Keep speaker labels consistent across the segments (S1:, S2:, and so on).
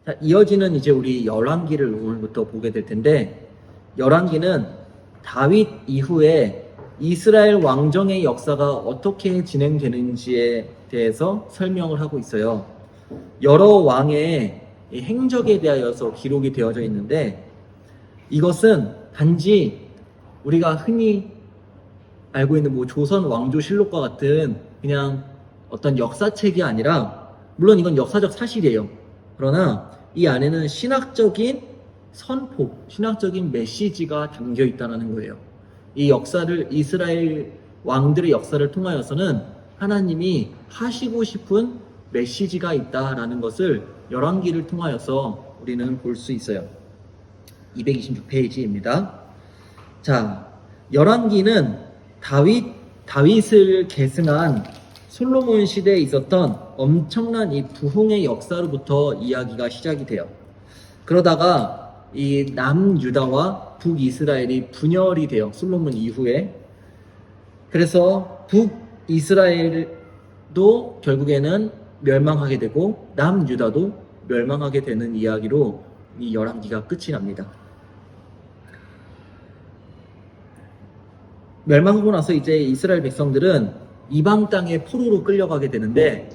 S1: 자, 이어지는 이제 우리 열왕기를 오늘부터 보게 될 텐데, 열왕기는 다윗 이후에 이스라엘 왕정의 역사가 어떻게 진행되는지에 대해서 설명을 하고 있어요. 여러 왕의 행적에 대하여서 기록이 되어져 있는데, 이것은 단지 우리가 흔히 알고 있는 뭐 조선 왕조실록과 같은 그냥 어떤 역사책이 아니라, 물론 이건 역사적 사실이에요. 그러나 이 안에는 신학적인 선포, 신학적인 메시지가 담겨 있다는 거예요. 이 역사를, 이스라엘 왕들의 역사를 통하여서는 하나님이 하시고 싶은 메시지가 있다라는 것을 열왕기를 통하여서 우리는 볼 수 있어요. 226페이지입니다. 자, 열왕기는 다윗을 계승한 솔로몬 시대에 있었던 엄청난 이 부흥의 역사로부터 이야기가 시작이 돼요. 그러다가 이 남유다와 북이스라엘이 분열이 돼요. 솔로몬 이후에. 그래서 북이스라엘도 결국에는 멸망하게 되고 남유다도 멸망하게 되는 이야기로 이 열왕기가 끝이 납니다. 멸망하고 나서 이제 이스라엘 백성들은 이방 땅에 포로로 끌려가게 되는데,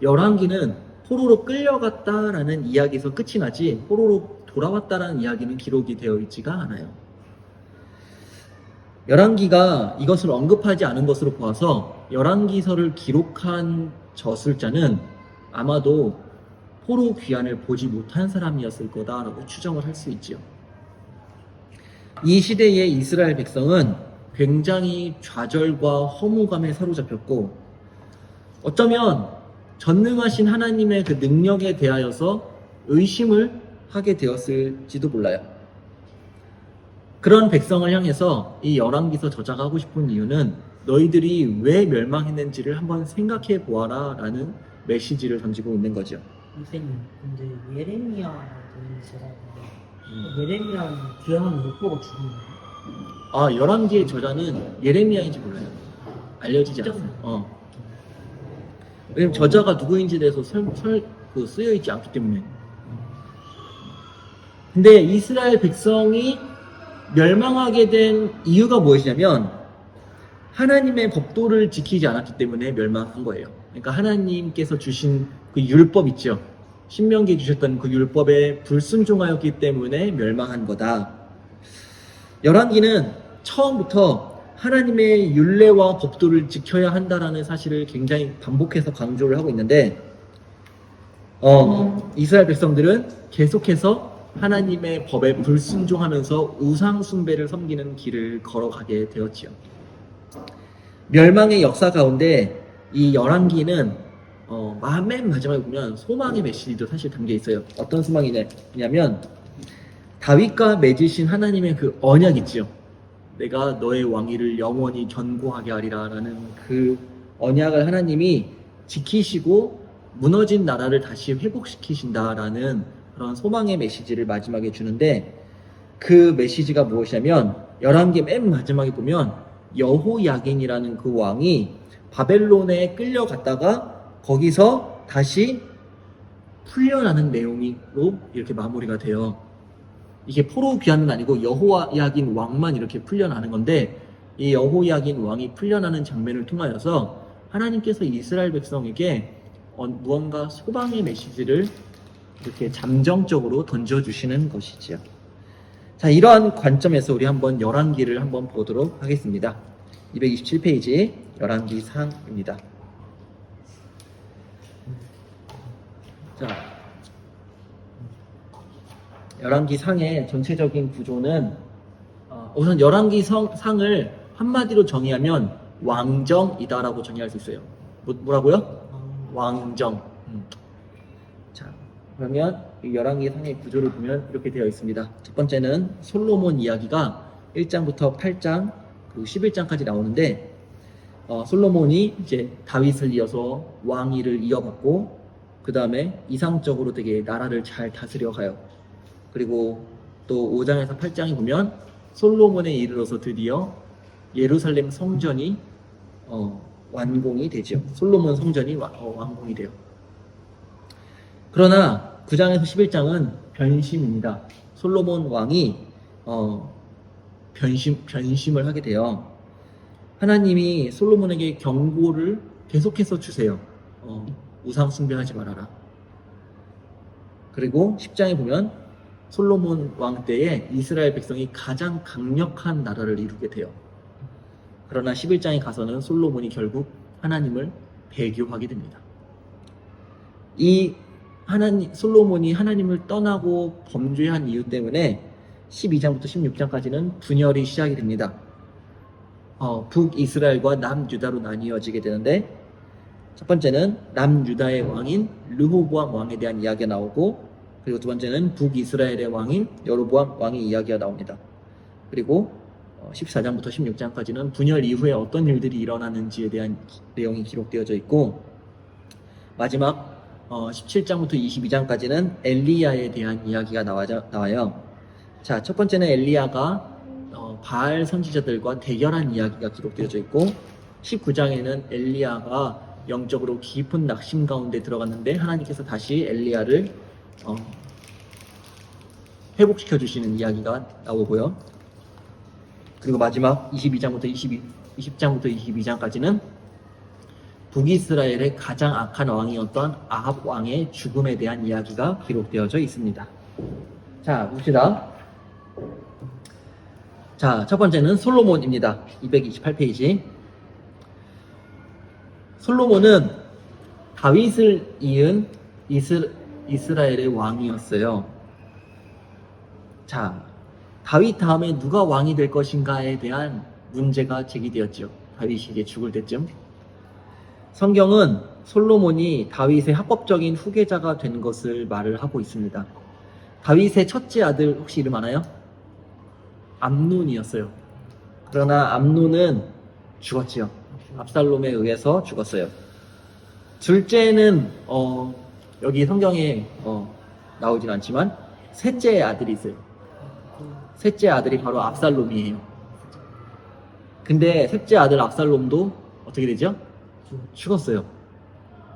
S1: 열왕기는 포로로 끌려갔다라는 이야기에서 끝이 나지 포로로 돌아왔다라는 이야기는 기록이 되어 있지가 않아요. 열왕기가 이것을 언급하지 않은 것으로 보아서 열왕기서를 기록한 저술자는 아마도 포로 귀환을 보지 못한 사람이었을 거다라고 추정을 할 수 있죠. 이 시대의 이스라엘 백성은 굉장히 좌절과 허무감에 사로잡혔고, 어쩌면 전능하신 하나님의 그 능력에 대하여서 의심을 하게 되었을지도 몰라요. 그런 백성을 향해서 이 열왕기서 저자가 하고 싶은 이유는 너희들이 왜 멸망했는지를 한번 생각해 보아라 라는 메시지를 던지고 있는 거죠.
S2: 선생님, 근데 예레미야라는 사람이 예레미야는 귀환을 못 보고 죽었나요?
S1: 열왕기의 저자는 예레미야인지 몰라요. 알려지지 않았어요. 왜냐면 저자가 누구인지에 대해서 쓰여있지 않기 때문에. 근데 이스라엘 백성이 멸망하게 된 이유가 무엇이냐면 하나님의 법도를 지키지 않았기 때문에 멸망한 거예요. 그러니까 하나님께서 주신 그 율법 있죠. 신명기에 주셨던 그 율법에 불순종하였기 때문에 멸망한 거다. 열왕기는 처음부터 하나님의 율례와 법도를 지켜야 한다라는 사실을 굉장히 반복해서 강조를 하고 있는데, 이스라엘 백성들은 계속해서 하나님의 법에 불순종하면서 우상 숭배를 섬기는 길을 걸어가게 되었지요. 멸망의 역사 가운데 이 열왕기는 맨 마지막에 보면 소망의 메시지도 사실 담겨 있어요. 어떤 소망이냐면 다윗과 맺으신 하나님의 그 언약 있지요. 내가 너의 왕위를 영원히 견고하게 하리라 라는 그 언약을 하나님이 지키시고 무너진 나라를 다시 회복시키신다라는 그런 소망의 메시지를 마지막에 주는데, 그 메시지가 무엇이냐면 열왕기 맨 마지막에 보면 여호야긴이라는 그 왕이 바벨론에 끌려갔다가 거기서 다시 풀려나는 내용으로 이렇게 마무리가 돼요. 이게 포로 귀환은 아니고 여호야긴 왕만 이렇게 풀려나는 건데, 이 여호야긴 왕이 풀려나는 장면을 통하여서 하나님께서 이스라엘 백성에게 무언가 소망의 메시지를 이렇게 잠정적으로 던져주시는 것이지요. 자, 이러한 관점에서 우리 한번 열왕기를 한번 보도록 하겠습니다. 227페이지 열왕기 상입니다. 자, 열왕기 상의 전체적인 구조는 우선 열왕기 상을 한마디로 정의하면 왕정이다라고 정의할 수 있어요. 뭐라고요? 왕정. 자, 그러면 이 열왕기 상의 구조를 보면 이렇게 되어 있습니다. 첫 번째는 솔로몬 이야기가 1장부터 8장 그리고 11장까지 나오는데, 솔로몬이 이제 다윗을 이어서 왕위를 이어받고 그 다음에 이상적으로 되게 나라를 잘 다스려 가요. 그리고 또 5장에서 8장에 보면 솔로몬에 이르러서 드디어 예루살렘 성전이 완공이 되죠. 솔로몬 성전이 완공이 돼요. 그러나 9장에서 11장은 변심입니다. 솔로몬 왕이 변심을 하게 돼요. 하나님이 솔로몬에게 경고를 계속해서 주세요. 우상 숭배하지 말아라. 그리고 10장에 보면 솔로몬 왕 때에 이스라엘 백성이 가장 강력한 나라를 이루게 돼요. 그러나 11장에 가서는 솔로몬이 결국 하나님을 배교하게 됩니다. 솔로몬이 하나님을 떠나고 범죄한 이유 때문에 12장부터 16장까지는 분열이 시작이 됩니다. 북이스라엘과 남유다로 나뉘어지게 되는데, 첫 번째는 남유다의 왕인 르호보암 왕에 대한 이야기가 나오고, 그리고 두 번째는 북이스라엘의 왕인 여로보암 왕의 이야기가 나옵니다. 그리고 14장부터 16장까지는 분열 이후에 어떤 일들이 일어나는지에 대한 내용이 기록되어져 있고, 마지막 17장부터 22장까지는 엘리야에 대한 이야기가 나와요. 자, 첫 번째는 엘리야가 바알 선지자들과 대결한 이야기가 기록되어져 있고, 19장에는 엘리야가 영적으로 깊은 낙심 가운데 들어갔는데 하나님께서 다시 엘리야를 회복시켜 주시는 이야기가 나오고요. 그리고 마지막 20장부터 22장까지는 북이스라엘의 가장 악한 왕이었던 아합 왕의 죽음에 대한 이야기가 기록되어져 있습니다. 자, 봅시다. 자, 첫 번째는 솔로몬입니다. 228페이지. 솔로몬은 다윗을 이은 이스라엘의 왕이었어요. 자, 다윗 다음에 누가 왕이 될 것인가에 대한 문제가 제기되었죠. 다윗이 이제 죽을 때쯤. 성경은 솔로몬이 다윗의 합법적인 후계자가 된 것을 말을 하고 있습니다. 다윗의 첫째 아들 혹시 이름 아나요? 암논이었어요. 그러나 암논은 죽었지요. 압살롬에 의해서 죽었어요. 둘째는 여기 성경에 나오진 않지만 셋째 아들이 있어요. 셋째 아들이 바로 압살롬이에요. 근데 셋째 아들 압살롬도 어떻게 되죠? 죽었어요.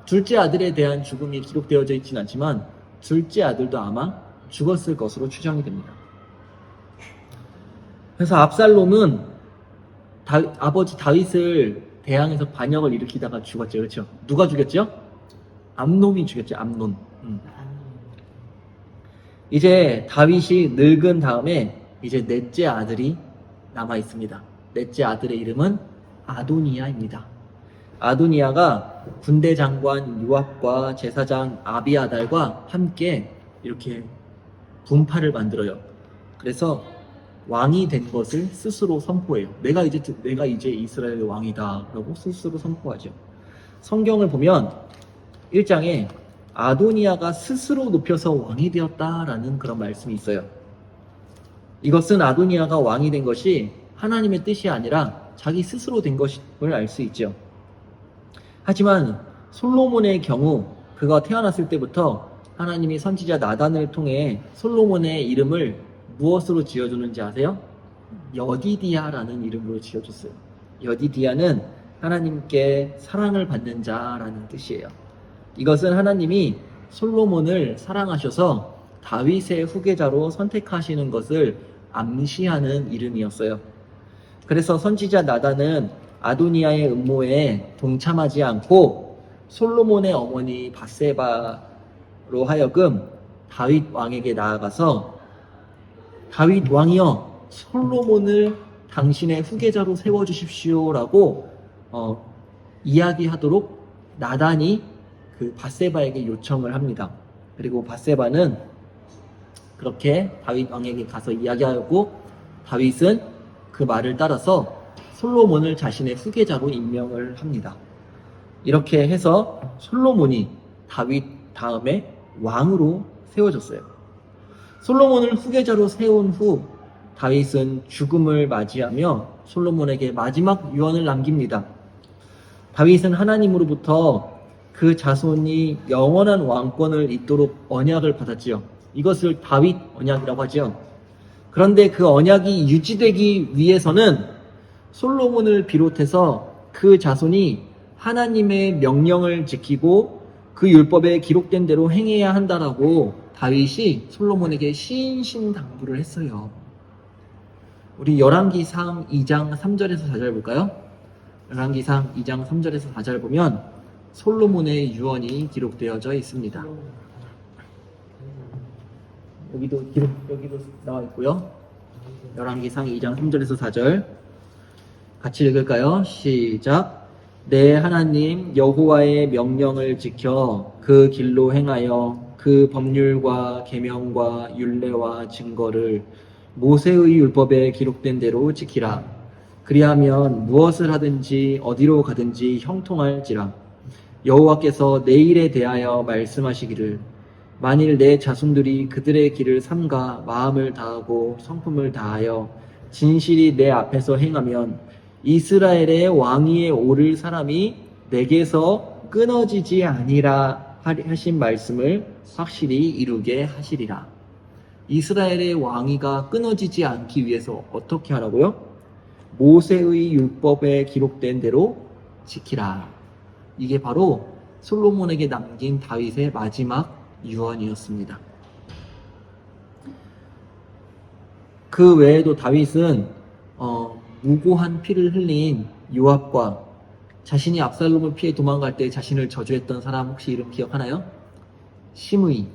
S1: 둘째 아들에 대한 죽음이 기록되어져 있진 않지만 둘째 아들도 아마 죽었을 것으로 추정이 됩니다. 그래서 압살롬은 아버지 다윗을 대항해서 반역을 일으키다가 죽었죠. 그렇죠? 누가 죽였죠? 암논이 죽였죠. 암논. 이제 다윗이 늙은 다음에 이제 넷째 아들이 남아 있습니다. 넷째 아들의 이름은 아도니아입니다. 아도니아가 군대 장관 요압과 제사장 아비아달과 함께 이렇게 분파를 만들어요. 그래서 왕이 된 것을 스스로 선포해요. 내가 이제 이스라엘의 왕이다라고 스스로 선포하죠. 성경을 보면 1장에 아도니아가 스스로 높여서 왕이 되었다라는 그런 말씀이 있어요. 이것은 아도니아가 왕이 된 것이 하나님의 뜻이 아니라 자기 스스로 된 것임을 알 수 있죠. 하지만 솔로몬의 경우 그가 태어났을 때부터 하나님이 선지자 나단을 통해 솔로몬의 이름을 무엇으로 지어주는지 아세요? 여디디아라는 이름으로 지어줬어요. 여디디아는 하나님께 사랑을 받는 자라는 뜻이에요. 이것은 하나님이 솔로몬을 사랑하셔서 다윗의 후계자로 선택하시는 것을 암시하는 이름이었어요. 그래서 선지자 나단은 아도니아의 음모에 동참하지 않고 솔로몬의 어머니 밧세바로 하여금 다윗 왕에게 나아가서 다윗 왕이여 솔로몬을 당신의 후계자로 세워주십시오라고 이야기하도록 나단이 그 밧세바에게 요청을 합니다. 그리고 밧세바는 그렇게 다윗 왕에게 가서 이야기하고 다윗은 그 말을 따라서 솔로몬을 자신의 후계자로 임명을 합니다. 이렇게 해서 솔로몬이 다윗 다음에 왕으로 세워졌어요. 솔로몬을 후계자로 세운 후 다윗은 죽음을 맞이하며 솔로몬에게 마지막 유언을 남깁니다. 다윗은 하나님으로부터 그 자손이 영원한 왕권을 잇도록 언약을 받았지요. 이것을 다윗 언약이라고 하죠. 그런데 그 언약이 유지되기 위해서는 솔로몬을 비롯해서 그 자손이 하나님의 명령을 지키고 그 율법에 기록된 대로 행해야 한다라고 다윗이 솔로몬에게 신신당부를 했어요. 우리 열왕기상 2장 3절에서 4절 볼까요? 열왕기상 2장 3절에서 4절 보면 솔로몬의 유언이 기록되어져 있습니다. 여기도 나와 있고요. 열왕기상 2장 3절에서 4절 같이 읽을까요? 시작. 내 하나님 여호와의 명령을 지켜 그 길로 행하여 그 법률과 계명과 율례와 증거를 모세의 율법에 기록된 대로 지키라. 그리하면 무엇을 하든지 어디로 가든지 형통할지라. 여호와께서 내 일에 대하여 말씀하시기를 만일 내 자손들이 그들의 길을 삼가 마음을 다하고 성품을 다하여 진실이 내 앞에서 행하면 이스라엘의 왕위에 오를 사람이 내게서 끊어지지 아니라 하신 말씀을 확실히 이루게 하시리라. 이스라엘의 왕위가 끊어지지 않기 위해서 어떻게 하라고요? 모세의 율법에 기록된 대로 지키라. 이게 바로 솔로몬에게 남긴 다윗의 마지막 유언이었습니다. 그 외에도 다윗은 무고한 피를 흘린 요압과 자신이 압살롬을 피해 도망갈 때 자신을 저주했던 사람 혹시 이름 기억하나요? 시므이.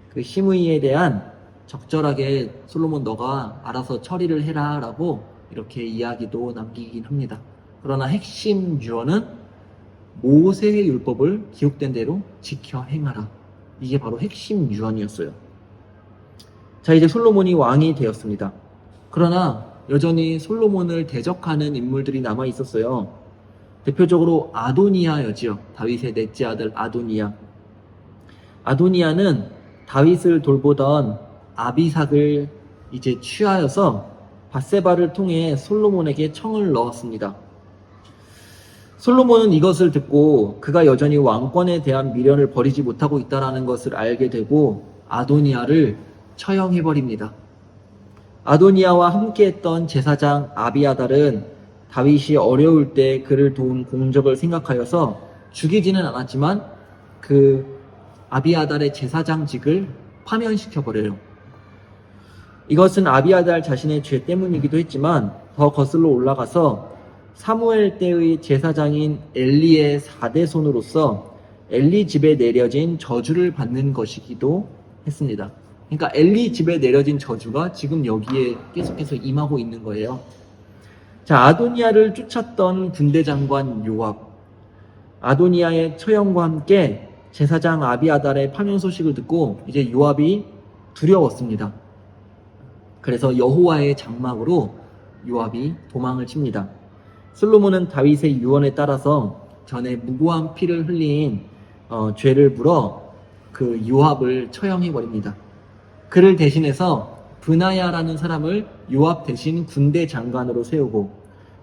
S1: 그 시므이에 대한 적절하게 솔로몬 너가 알아서 처리를 해라 라고 이렇게 이야기도 남기긴 합니다. 그러나 핵심 유언은 모세의 율법을 기록된 대로 지켜 행하라. 이게 바로 핵심 유언이었어요. 자, 이제 솔로몬이 왕이 되었습니다. 그러나 여전히 솔로몬을 대적하는 인물들이 남아 있었어요. 대표적으로 아도니아였지요. 다윗의 넷째 아들 아도니아. 아도니아는 다윗을 돌보던 아비삭을 이제 취하여서 밧세바를 통해 솔로몬에게 청을 넣었습니다. 솔로몬은 이것을 듣고 그가 여전히 왕권에 대한 미련을 버리지 못하고 있다는 것을 알게 되고 아도니아를 처형해버립니다. 아도니아와 함께했던 제사장 아비아달은 다윗이 어려울 때 그를 도운 공적을 생각하여서 죽이지는 않았지만 그 아비아달의 제사장직을 파면시켜버려요. 이것은 아비아달 자신의 죄 때문이기도 했지만 더 거슬러 올라가서 사무엘 때의 제사장인 엘리의 4대 손으로서 엘리 집에 내려진 저주를 받는 것이기도 했습니다. 그러니까 엘리 집에 내려진 저주가 지금 여기에 계속해서 임하고 있는 거예요. 자, 아도니아를 쫓았던 군대 장관 요압. 아도니아의 처형과 함께 제사장 아비아달의 파면 소식을 듣고 이제 요압이 두려웠습니다. 그래서 여호와의 장막으로 요압이 도망을 칩니다. 솔로몬은 다윗의 유언에 따라서 전에 무고한 피를 흘린 죄를 물어 그 요압을 처형해버립니다. 그를 대신해서 브나야라는 사람을 요압 대신 군대 장관으로 세우고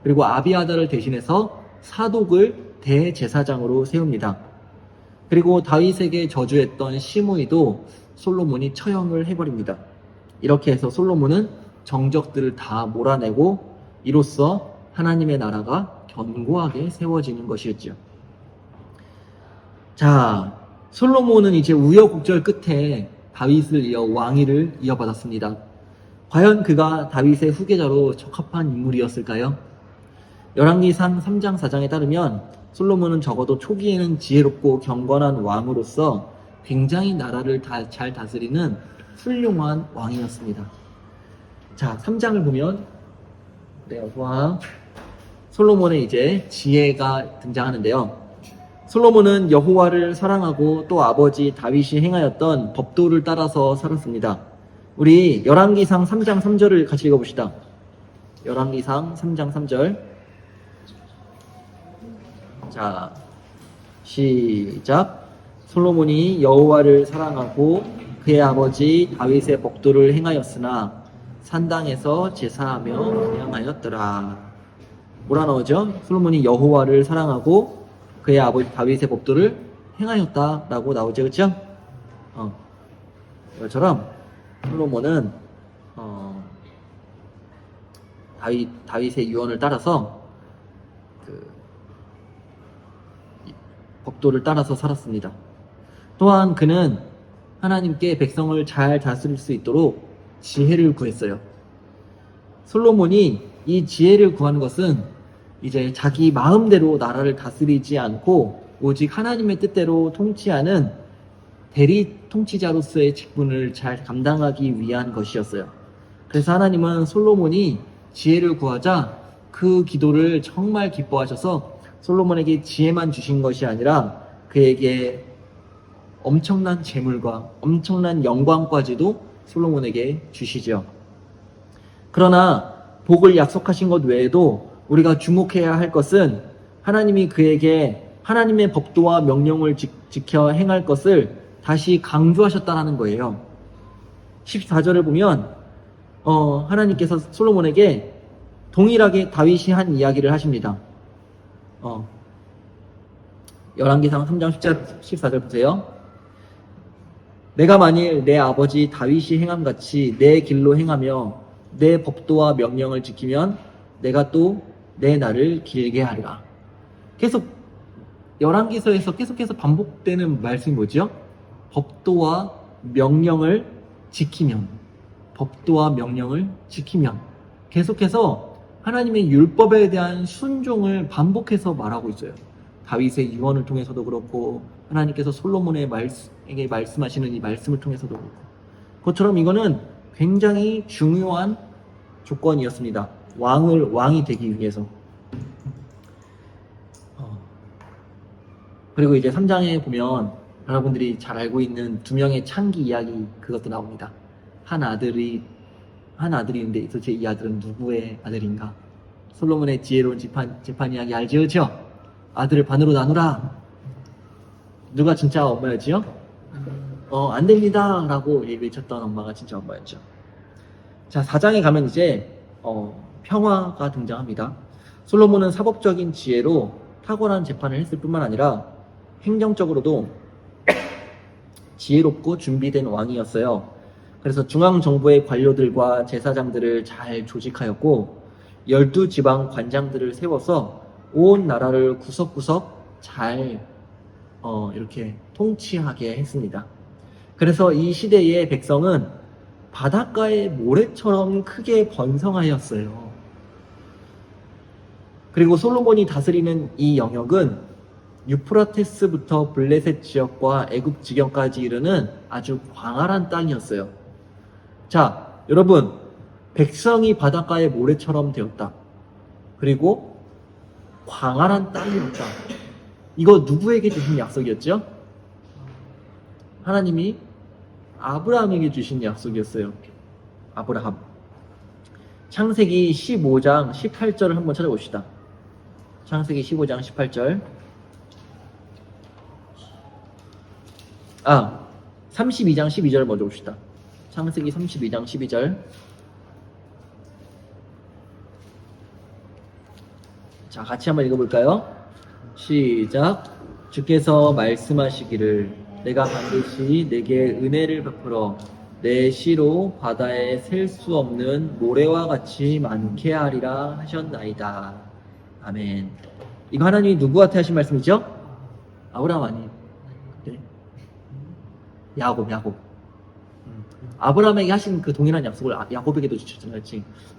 S1: 그리고 아비아달을 대신해서 사독을 대제사장으로 세웁니다. 그리고 다윗에게 저주했던 시므이도 솔로몬이 처형을 해버립니다. 이렇게 해서 솔로몬은 정적들을 다 몰아내고 이로써 하나님의 나라가 견고하게 세워지는 것이었죠. 자, 솔로몬은 이제 우여곡절 끝에 다윗을 이어 왕위를 이어받았습니다. 과연 그가 다윗의 후계자로 적합한 인물이었을까요? 열왕기상 3장 4장에 따르면 솔로몬은 적어도 초기에는 지혜롭고 경건한 왕으로서 굉장히 나라를 잘 다스리는 훌륭한 왕이었습니다. 자, 3장을 보면 솔로몬의 이제 지혜가 등장하는데요. 솔로몬은 여호와를 사랑하고 또 아버지 다윗이 행하였던 법도를 따라서 살았습니다. 우리 열왕기상 3장 3절을 같이 읽어봅시다. 열왕기상 3장 3절. 자, 시작. 솔로몬이 여호와를 사랑하고 그의 아버지 다윗의 법도를 행하였으나 산당에서 제사하며 분향하였더라. 뭐라 나오죠? 솔로몬이 여호와를 사랑하고 그의 아버지 다윗의 법도를 행하였다라고 나오죠, 그렇죠? 이것처럼 솔로몬은 다윗의 유언을 따라서 그 법도를 따라서 살았습니다. 또한 그는 하나님께 백성을 잘 다스릴 수 있도록 지혜를 구했어요. 솔로몬이 이 지혜를 구하는 것은 이제 자기 마음대로 나라를 다스리지 않고 오직 하나님의 뜻대로 통치하는 대리 통치자로서의 직분을 잘 감당하기 위한 것이었어요. 그래서 하나님은 솔로몬이 지혜를 구하자 그 기도를 정말 기뻐하셔서 솔로몬에게 지혜만 주신 것이 아니라 그에게 엄청난 재물과 엄청난 영광까지도 솔로몬에게 주시죠. 그러나 복을 약속하신 것 외에도 우리가 주목해야 할 것은 하나님이 그에게 하나님의 법도와 명령을 지켜 행할 것을 다시 강조하셨다라는 거예요. 14절을 보면 하나님께서 솔로몬에게 동일하게 다윗이 한 이야기를 하십니다. 열왕기상 3장 14절 보세요. 내가 만일 내 아버지 다윗이 행함같이 내 길로 행하며 내 법도와 명령을 지키면 내가 또 내 날을 길게 하리라. 계속 열왕기서에서 계속해서 반복되는 말씀이 뭐죠? 법도와 명령을 지키면, 법도와 명령을 지키면, 계속해서 하나님의 율법에 대한 순종을 반복해서 말하고 있어요. 다윗의 유언을 통해서도 그렇고 하나님께서 솔로몬에게 말씀하시는 이 말씀을 통해서도 그렇고, 그것처럼 이거는 굉장히 중요한 조건이었습니다. 왕이 되기 위해서. 그리고 이제 3장에 보면 여러분들이 잘 알고 있는 두 명의 창기 이야기, 그것도 나옵니다. 한 아들이 있는데 도대체 이 아들은 누구의 아들인가? 솔로몬의 지혜로운 재판 이야기 알죠? 그렇죠? 아들을 반으로 나누라. 누가 진짜 엄마였지요? 안 됩니다 라고 외쳤던 엄마가 진짜 엄마였죠. 자, 4장에 가면 이제 평화가 등장합니다. 솔로몬은 사법적인 지혜로 탁월한 재판을 했을 뿐만 아니라 행정적으로도 지혜롭고 준비된 왕이었어요. 그래서 중앙정부의 관료들과 제사장들을 잘 조직하였고 12지방 관장들을 세워서 온 나라를 구석구석 잘 이렇게 통치하게 했습니다. 그래서 이 시대의 백성은 바닷가의 모래처럼 크게 번성하였어요. 그리고 솔로몬이 다스리는 이 영역은 유프라테스부터 블레셋 지역과 애굽 지경까지 이르는 아주 광활한 땅이었어요. 자, 여러분, 백성이 바닷가의 모래처럼 되었다. 그리고 광활한 땅이었다. 이거 누구에게 주신 약속이었죠? 하나님이 아브라함에게 주신 약속이었어요. 아브라함. 창세기 15장 18절을 한번 찾아봅시다. 창세기 15장 18절. 32장 12절 먼저 봅시다. 창세기 32장 12절. 자, 같이 한번 읽어볼까요? 시작. 주께서 말씀하시기를 내가 반드시 내게 은혜를 베풀어 내 씨로 바다에 셀 수 없는 모래와 같이 많게 하리라 하셨나이다. 아멘. 이거 하나님이 누구한테 하신 말씀이죠? 아브라함 아니에요. 네. 야곱. 아브라함에게 하신 그 동일한 약속을 야곱에게도 주셨잖아요.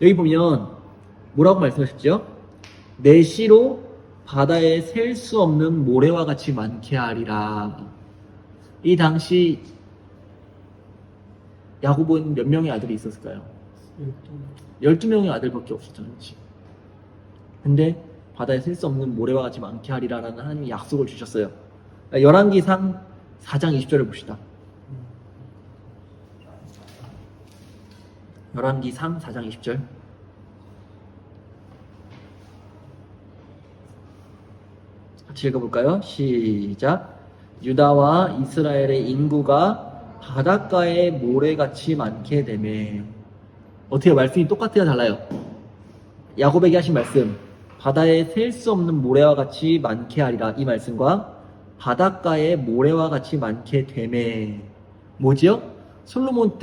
S1: 여기 보면 뭐라고 말씀하셨죠? 내 씨로 바다에 셀 수 없는 모래와 같이 많게 하리라. 이 당시 야곱은 몇 명의 아들이 있었을까요? 12명의 아들밖에 없었잖아요. 근데 바다에 셀 수 없는 모래와 같이 많게 하리라라는 하나님이 약속을 주셨어요. 열왕기상 4장 20절을 봅시다. 열왕기상 4장 20절. 같이 읽어볼까요? 시작. 유다와 이스라엘의 인구가 바닷가에 모래같이 많게 되매. 어떻게 말씀이 똑같아요? 달라요? 야곱에게 하신 말씀, 바다에 셀 수 없는 모래와 같이 많게 하리라, 이 말씀과 바닷가에 모래와 같이 많게 되매. 뭐지요? 솔로몬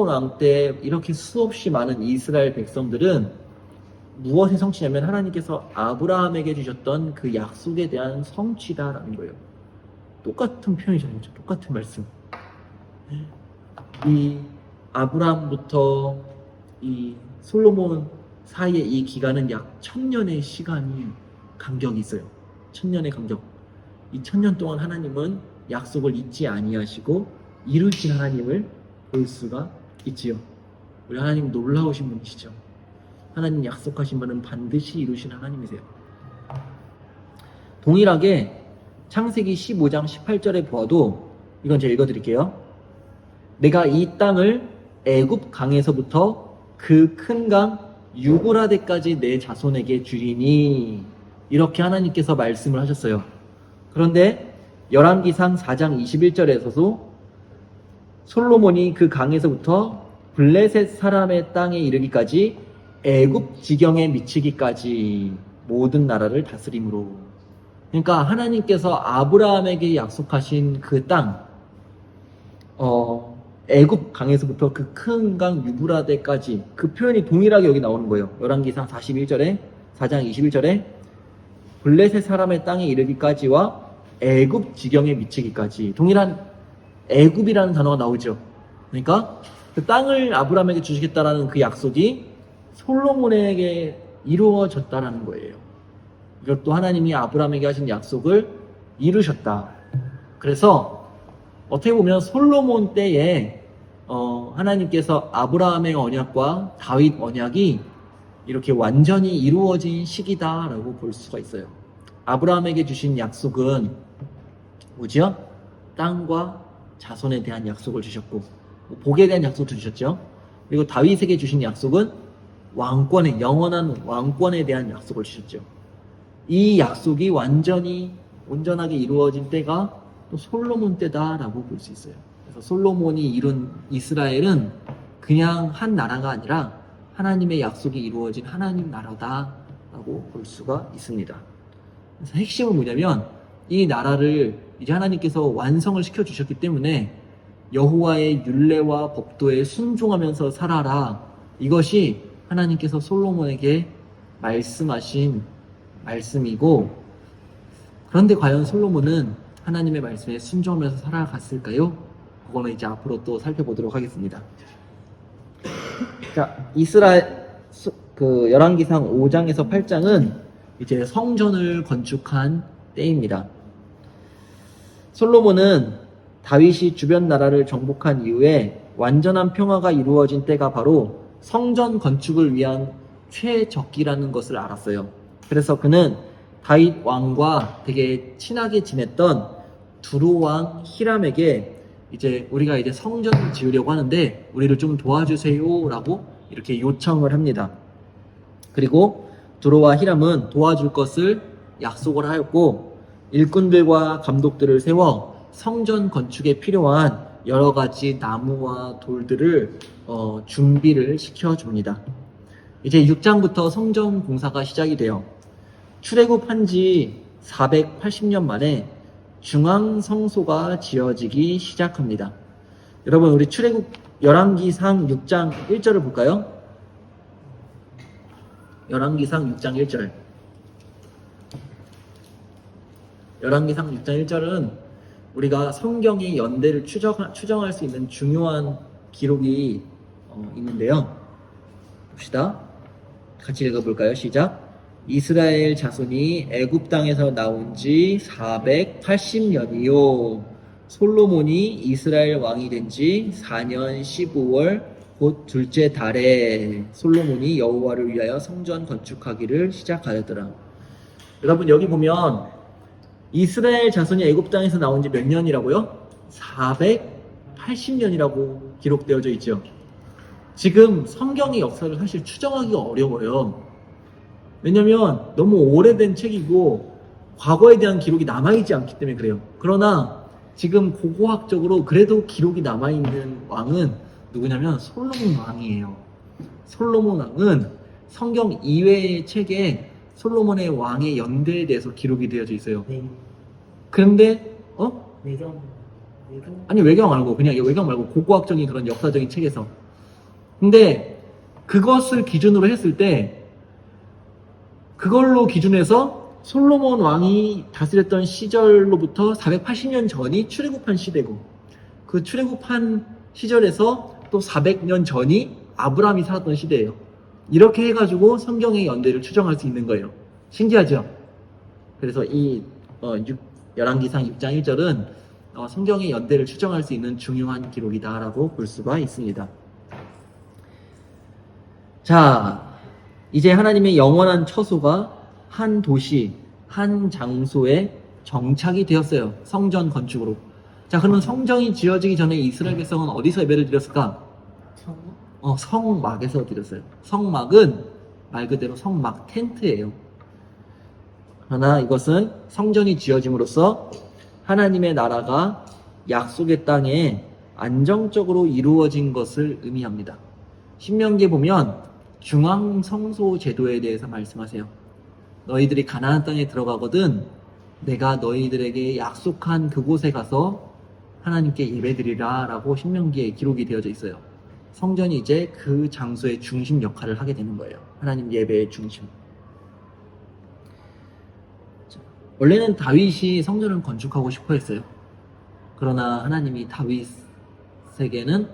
S1: 왕 때 이렇게 수없이 많은 이스라엘 백성들은 무엇의 성취냐면 하나님께서 아브라함에게 주셨던 그 약속에 대한 성취다라는 거예요. 똑같은 표현이잖아요. 그렇죠? 똑같은 말씀. 이 아브라함부터 이 솔로몬 사이의 이 기간은 약 1000년의 시간이 간격이 있어요. 1000년의 간격. 이 1000년 동안 하나님은 약속을 잊지 아니하시고 이루신 하나님을 볼 수가 있지요. 우리 하나님 놀라우신 분이시죠. 하나님 약속하신 바는 반드시 이루신 하나님이세요. 동일하게 창세기 15장 18절에 보아도 이건 제가 읽어드릴게요. 내가 이 땅을 애굽 강에서부터 그 큰 강 유브라데까지 내 자손에게 주리니 이렇게 하나님께서 말씀을 하셨어요. 그런데 열왕기상 4장 21절에서도 솔로몬이 그 강에서부터 블레셋 사람의 땅에 이르기까지 애굽 지경에 미치기까지 모든 나라를 다스림으로. 그러니까 하나님께서 아브라함에게 약속하신 그 땅, 애굽 강에서부터 그 큰 강 유브라데까지, 그 표현이 동일하게 여기 나오는 거예요. 열왕기상 41절에 4장 21절에 블레셋 사람의 땅에 이르기까지와 애굽 지경에 미치기까지, 동일한 애굽이라는 단어가 나오죠. 그러니까 그 땅을 아브라함에게 주시겠다라는 그 약속이 솔로몬에게 이루어졌다라는 거예요. 이것도 하나님이 아브라함에게 하신 약속을 이루셨다. 그래서 어떻게 보면 솔로몬 때에 하나님께서 아브라함의 언약과 다윗 언약이 이렇게 완전히 이루어진 시기다라고 볼 수가 있어요. 아브라함에게 주신 약속은 뭐지요? 땅과 자손에 대한 약속을 주셨고, 복에 대한 약속도 주셨죠. 그리고 다윗에게 주신 약속은 왕권의, 영원한 왕권에 대한 약속을 주셨죠. 이 약속이 완전히 온전하게 이루어진 때가 또 솔로몬 때다라고 볼 수 있어요. 그래서 솔로몬이 이룬 이스라엘은 그냥 한 나라가 아니라 하나님의 약속이 이루어진 하나님 나라다라고 볼 수가 있습니다. 그래서 핵심은 뭐냐면 이 나라를 이제 하나님께서 완성을 시켜주셨기 때문에 여호와의 율례와 법도에 순종하면서 살아라. 이것이 하나님께서 솔로몬에게 말씀하신 말씀이고, 그런데 과연 솔로몬은 하나님의 말씀에 순종하면서 살아갔을까요? 그거는 이제 앞으로 또 살펴보도록 하겠습니다. 자, 열왕기상 5장에서 8장은 이제 성전을 건축한 때입니다. 솔로몬은 다윗이 주변 나라를 정복한 이후에 완전한 평화가 이루어진 때가 바로 성전 건축을 위한 최적기라는 것을 알았어요. 그래서 그는 다윗 왕과 되게 친하게 지냈던 두로 왕 히람에게 이제 우리가 이제 성전을 지으려고 하는데 우리를 좀 도와주세요라고 이렇게 요청을 합니다. 그리고 두로와 히람은 도와줄 것을 약속을 하였고, 일꾼들과 감독들을 세워 성전 건축에 필요한 여러 가지 나무와 돌들을 준비를 시켜줍니다. 이제 6장부터 성전 공사가 시작이 돼요. 출애굽한 지 480년 만에 중앙 성소가 지어지기 시작합니다. 여러분, 우리 출애굽 열왕기상 6장 1절을 볼까요? 열왕기상 6장 1절. 열왕기상 6장 1절은 우리가 성경의 연대를 추정할 수 있는 중요한 기록이 있는데요. 봅시다. 같이 읽어볼까요? 시작. 이스라엘 자손이 애굽 땅에서 나온 지 480년이요. 솔로몬이 이스라엘 왕이 된 지 4년 15월 곧 둘째 달에 솔로몬이 여호와를 위하여 성전 건축하기를 시작하였더라. 여러분, 여기 보면 이스라엘 자손이 애굽 땅에서 나온 지 몇 년이라고요? 480년이라고 기록되어져 있죠. 지금 성경의 역사를 사실 추정하기가 어려워요. 왜냐면 너무 오래된 책이고 과거에 대한 기록이 남아있지 않기 때문에 그래요. 그러나 지금 고고학적으로 그래도 기록이 남아있는 왕은 누구냐면 솔로몬 왕이에요. 솔로몬 왕은 성경 이외의 책에 솔로몬의 왕의 연대에 대해서 기록이 되어져 있어요.
S2: 네.
S1: 그런데
S2: 외경.
S1: 아니, 외경 말고 그냥 외경 말고 고고학적인 그런 역사적인 책에서. 근데 그것을 기준으로 했을 때, 그걸로 기준해서 솔로몬 왕이 다스렸던 시절로부터 480년 전이 출애굽한 시대고, 그 출애굽한 시절에서 또 400년 전이 아브라함이 살았던 시대예요. 이렇게 해가지고 성경의 연대를 추정할 수 있는 거예요. 신기하죠? 그래서 이 열왕기상 6장 1절은 성경의 연대를 추정할 수 있는 중요한 기록이다라고 볼 수가 있습니다. 자, 이제 하나님의 영원한 처소가 한 도시, 한 장소에 정착이 되었어요. 성전 건축으로. 자, 그러면 성전이 지어지기 전에 이스라엘 백성은 어디서 예배를 드렸을까? 성막에서 드렸어요. 성막은 말 그대로 성막, 텐트예요. 그러나 이것은 성전이 지어짐으로써 하나님의 나라가 약속의 땅에 안정적으로 이루어진 것을 의미합니다. 신명기에 보면 중앙성소 제도에 대해서 말씀하세요. 너희들이 가나안 땅에 들어가거든 내가 너희들에게 약속한 그곳에 가서 하나님께 예배드리라 라고 신명기에 기록이 되어져 있어요. 성전이 이제 그 장소의 중심 역할을 하게 되는 거예요. 하나님 예배의 중심. 원래는 다윗이 성전을 건축하고 싶어 했어요. 그러나 하나님이 다윗에게는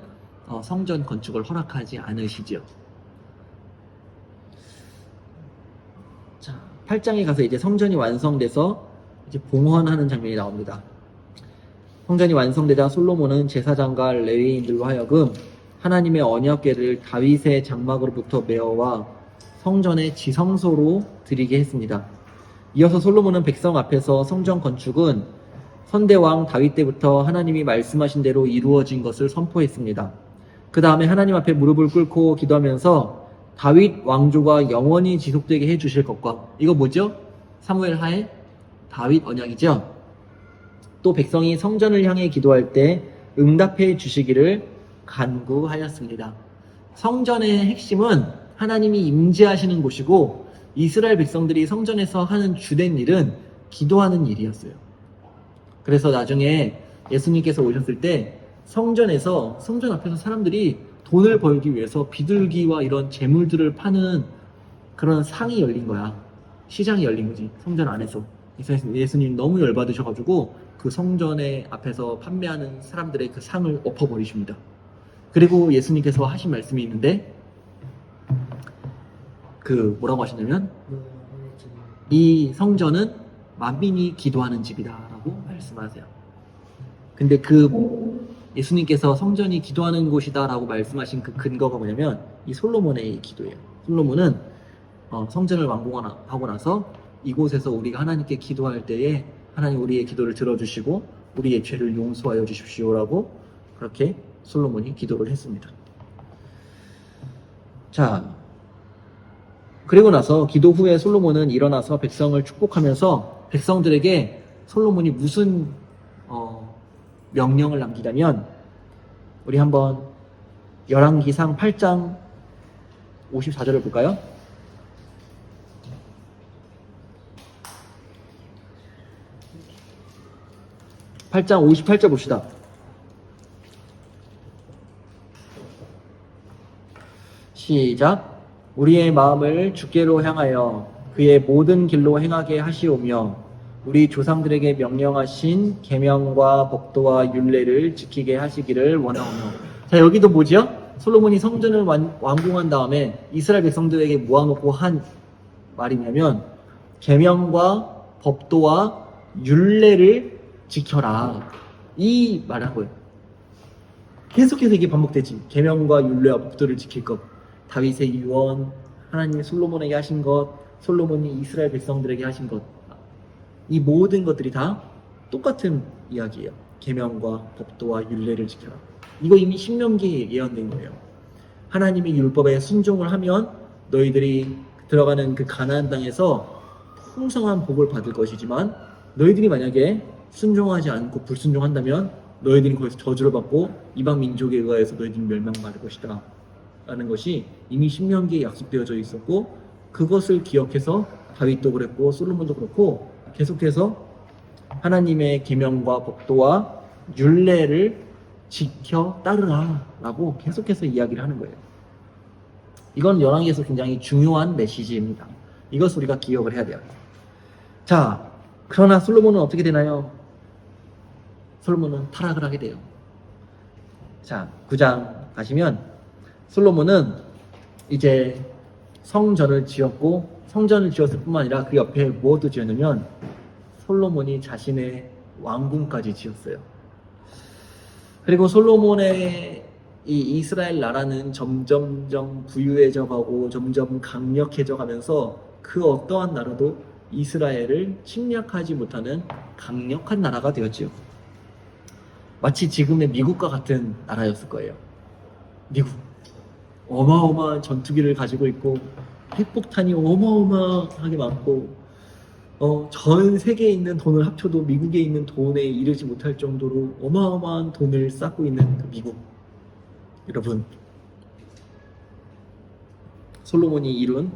S1: 성전 건축을 허락하지 않으시죠. 자, 8장에 가서 이제 성전이 완성돼서 이제 봉헌하는 장면이 나옵니다. 성전이 완성되자 솔로몬은 제사장과 레위인들로 하여금 하나님의 언약궤를 다윗의 장막으로부터 메어와 성전의 지성소로 드리게 했습니다. 이어서 솔로몬은 백성 앞에서 성전 건축은 선대왕 다윗 때부터 하나님이 말씀하신 대로 이루어진 것을 선포했습니다. 그 다음에 하나님 앞에 무릎을 꿇고 기도하면서 다윗 왕조가 영원히 지속되게 해주실 것과, 이거 뭐죠? 사무엘 하에 다윗 언약이죠. 또 백성이 성전을 향해 기도할 때 응답해 주시기를 간구하였습니다. 성전의 핵심은 하나님이 임재하시는 곳이고, 이스라엘 백성들이 성전에서 하는 주된 일은 기도하는 일이었어요. 그래서 나중에 예수님께서 오셨을 때 성전 앞에서 사람들이 돈을 벌기 위해서 비둘기와 이런 재물들을 파는 그런 상이 열린 거야. 시장이 열린 거지, 성전 안에서. 예수님 너무 열받으셔가지고 그 성전에 앞에서 판매하는 사람들의 그 상을 엎어버리십니다. 그리고 예수님께서 하신 말씀이 있는데, 뭐라고 하시냐면, 이 성전은 만민이 기도하는 집이다 라고 말씀하세요. 근데 예수님께서 성전이 기도하는 곳이다 라고 말씀하신 그 근거가 뭐냐면 이 솔로몬의 기도예요. 솔로몬은 성전을 완공하고 나서 이곳에서 우리가 하나님께 기도할 때에 하나님 우리의 기도를 들어주시고 우리의 죄를 용서하여 주십시오라고 그렇게 솔로몬이 기도를 했습니다. 자, 그리고 나서 기도 후에 솔로몬은 일어나서 백성을 축복하면서 백성들에게 솔로몬이 무슨 명령을 남기냐면, 우리 한번 열왕기상 8장 54절을 볼까요? (8장 58절) 봅시다. 시작. 우리의 마음을 주께로 향하여 그의 모든 길로 행하게 하시오며 우리 조상들에게 명령하신 계명과 법도와 율례를 지키게 하시기를 원하오며. 자, 여기도 뭐죠? 솔로몬이 성전을 완공한 다음에 이스라엘 백성들에게 모아놓고 한 말이냐면 계명과 법도와 율례를 지켜라, 이 말을 한 거예요. 계속해서 이게 반복되지. 계명과 율례와 법도를 지킬 것, 다윗의 유언, 하나님이 솔로몬에게 하신 것, 솔로몬이 이스라엘 백성들에게 하신 것, 이 모든 것들이 다 똑같은 이야기예요. 계명과 법도와 율례를 지켜라. 이거 이미 신명기에 예언된 거예요. 하나님의 율법에 순종을 하면 너희들이 들어가는 그 가나안 땅에서 풍성한 복을 받을 것이지만, 너희들이 만약에 순종하지 않고 불순종한다면 너희들이 거기서 저주를 받고 이방 민족에 의해서 너희들이 멸망받을 것이다 라는 것이 이미 신명기에 약속되어져 있었고, 그것을 기억해서 다윗도 그랬고 솔로몬도 그렇고 계속해서 하나님의 계명과 법도와 율례를 지켜 따르라 라고 계속해서 이야기를 하는 거예요. 이건 열왕기에서 굉장히 중요한 메시지입니다. 이것을 우리가 기억을 해야 돼요. 자, 그러나 솔로몬은 어떻게 되나요? 솔로몬은 타락을 하게 돼요. 자, 9장 가시면 솔로몬은 이제 성전을 지었고, 성전을 지었을 뿐만 아니라 그 옆에 무엇도 지었냐면 솔로몬이 자신의 왕궁까지 지었어요. 그리고 솔로몬의 이 이스라엘 나라는 점점점 부유해져 가고 점점 강력해져 가면서 그 어떠한 나라도 이스라엘을 침략하지 못하는 강력한 나라가 되었지요. 마치 지금의 미국과 같은 나라였을 거예요. 미국. 어마어마한 전투기를 가지고 있고 핵폭탄이 어마어마하게 많고 전 세계에 있는 돈을 합쳐도 미국에 있는 돈에 이르지 못할 정도로 어마어마한 돈을 쌓고 있는 그 미국. 여러분, 솔로몬이 이룬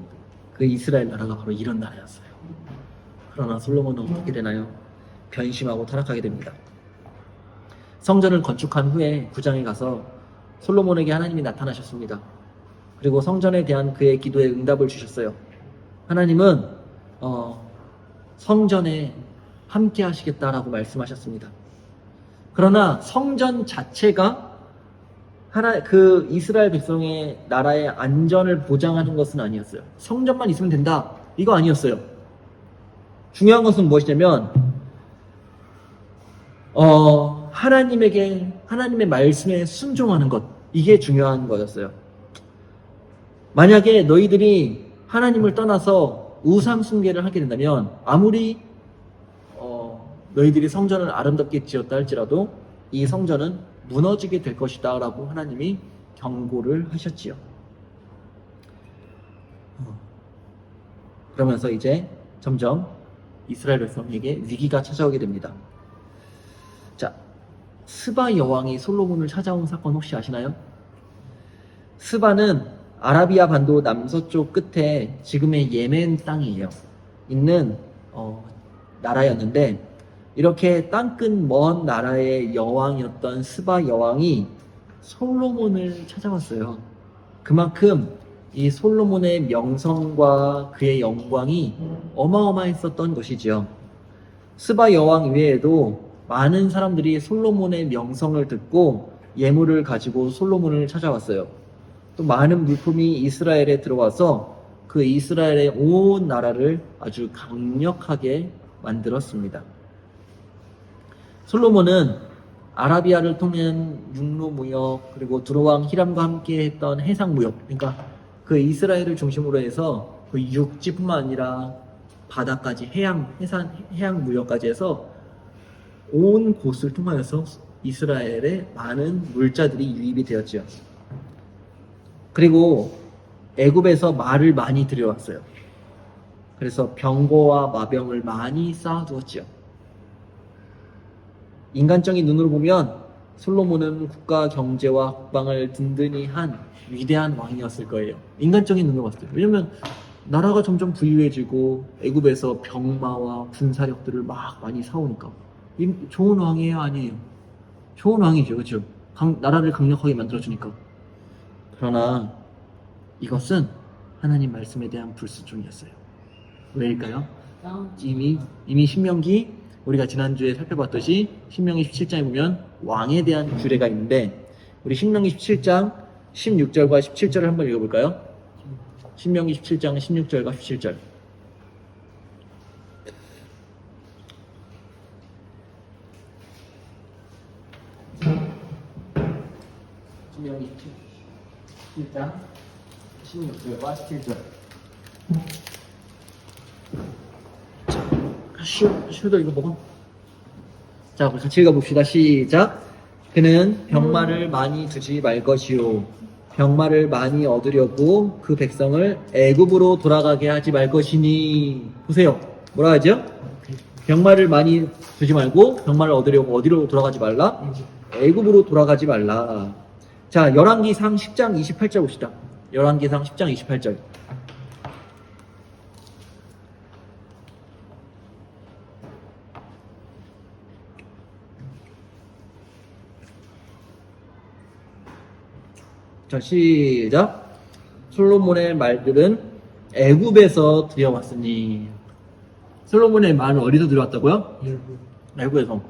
S1: 그 이스라엘 나라가 바로 이런 나라였어요. 그러나 솔로몬은 어떻게 되나요? 변심하고 타락하게 됩니다. 성전을 건축한 후에 9장에 가서 솔로몬에게 하나님이 나타나셨습니다. 그리고 성전에 대한 그의 기도에 응답을 주셨어요. 하나님은 성전에 함께 하시겠다라고 말씀하셨습니다. 그러나 성전 자체가 그 이스라엘 백성의 나라의 안전을 보장하는 것은 아니었어요. 성전만 있으면 된다, 이거 아니었어요. 중요한 것은 무엇이냐면 하나님의 말씀에 순종하는 것, 이게 중요한 거였어요. 만약에 너희들이 하나님을 떠나서 우상 숭배를 하게 된다면 아무리 너희들이 성전을 아름답게 지었다 할지라도 이 성전은 무너지게 될 것이다 라고 하나님이 경고를 하셨지요. 그러면서 이제 점점 이스라엘 백성에게 위기가 찾아오게 됩니다. 자, 스바 여왕이 솔로몬을 찾아온 사건 혹시 아시나요? 스바는 아라비아 반도 남서쪽 끝에 지금의 예멘 땅이에요. 있는 나라였는데, 이렇게 땅끝 먼 나라의 여왕이었던 스바 여왕이 솔로몬을 찾아왔어요. 그만큼 이 솔로몬의 명성과 그의 영광이 어마어마했었던 것이지요. 스바 여왕 외에도 많은 사람들이 솔로몬의 명성을 듣고 예물을 가지고 솔로몬을 찾아왔어요. 또 많은 물품이 이스라엘에 들어와서 그 이스라엘의 온 나라를 아주 강력하게 만들었습니다. 솔로몬은 아라비아를 통한 육로 무역, 그리고 두로왕 히람과 함께 했던 해상 무역, 그러니까 그 이스라엘을 중심으로 해서 그 육지뿐만 아니라 바다까지 해양 무역까지 해서 온 곳을 통하여서 이스라엘에 많은 물자들이 유입이 되었지요. 그리고 애굽에서 말을 많이 들여왔어요. 그래서 병거와 마병을 많이 쌓아두었지요. 인간적인 눈으로 보면 솔로몬은 국가 경제와 국방을 든든히 한 위대한 왕이었을 거예요. 인간적인 눈으로 봤을 때. 왜냐면 나라가 점점 부유해지고 애굽에서 병마와 군사력들을 막 많이 사오니까 좋은 왕이에요, 아니에요? 좋은 왕이죠, 그렇죠? 나라를 강력하게 만들어주니까. 그러나 이것은 하나님 말씀에 대한 불순종이었어요. 왜일까요? 이미 신명기, 우리가 지난주에 살펴봤듯이 신명기 17장에 보면 왕에 대한 규례가 있는데, 우리 신명기 17장 16절과 17절을 한번 읽어볼까요? 신명기 17장 16절과 17절. 신명기 17장 16절과 17절. 쉬어도 이거 먹어. 자, 우리 같이 읽어봅시다. 시작. 그는 병마를 많이 두지 말 것이요, 병마를 많이 얻으려고 그 백성을 애굽으로 돌아가게 하지 말 것이니. 보세요, 뭐라 하죠? 병마를 많이 두지 말고 병마를 얻으려고 어디로 돌아가지 말라? 애굽으로 돌아가지 말라. 자, 열왕기상 10장 28절 봅시다. 열왕기상 10장 28절. 자, 시작. 솔로몬의 말들은 애굽에서 들여왔으니. 솔로몬의 말은 어디서 들어왔다고요?
S2: 일부.
S1: 애굽에서.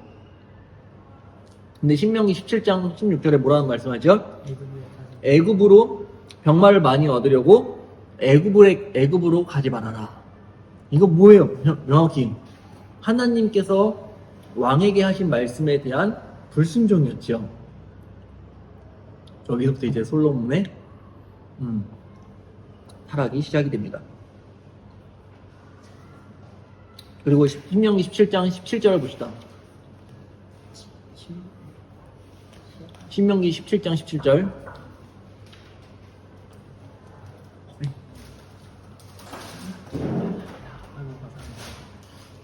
S1: 근데 신명기 17장 16절에 뭐라는 말씀하죠? 애굽으로 병마를 많이 얻으려고 애굽으로 가지 말아라. 이거 뭐예요? 명확히 하나님께서 왕에게 하신 말씀에 대한 불순종이었죠. 여기서부터 이제 솔로몬의 타락이 시작이 됩니다. 그리고 신명기 17장 17절을 봅시다. 신명기 17장 17절.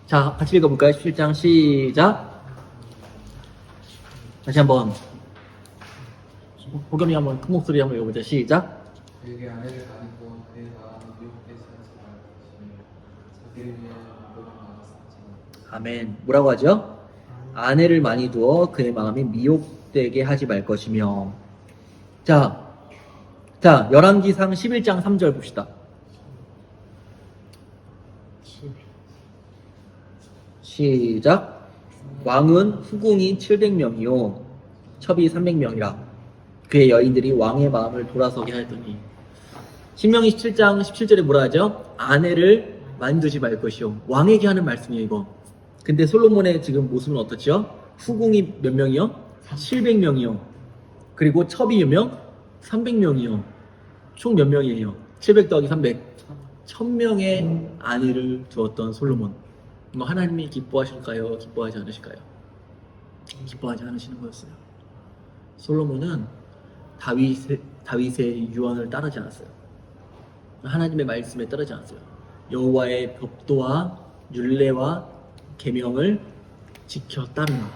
S1: 자, 같이 읽어볼까요? 17장 시작. 다시 한번 호겸이 한번 큰 목소리 한번 읽어보자. 시작.
S3: 그에게 아내를 가리고 그의 마음을 미혹되지 하지 말 것이며 자기를 위하여 무덤을 많이 쌓지 말.
S1: 아멘. 뭐라고 하죠? 아내를 많이 두어 그의 마음이 미혹되게 하지 말 것이며. 자, 열왕기상 11장 3절 봅시다. 시작. 왕은 후궁이 700명이요 첩이 300명이라 그의 여인들이 왕의 마음을 돌아서게 하였더니. 신명기 17장 17절에 뭐라 하죠? 아내를 많이 두지 말 것이요. 왕에게 하는 말씀이에요 이거. 근데 솔로몬의 지금 모습은 어떻죠? 후궁이 몇 명이요? 700명이요. 그리고 첩이 몇 명? 300명이요. 총 몇 명이에요? 700 더하기 300. 1000명의 아내를 두었던 솔로몬. 뭐 하나님이 기뻐하실까요? 기뻐하지 않으실까요? 기뻐하지 않으시는 거였어요. 솔로몬은 다윗의 유언을 따르지 않았어요. 하나님의 말씀에 따르지 않았어요. 여호와의 법도와 율례와 계명을 지켜 따르라.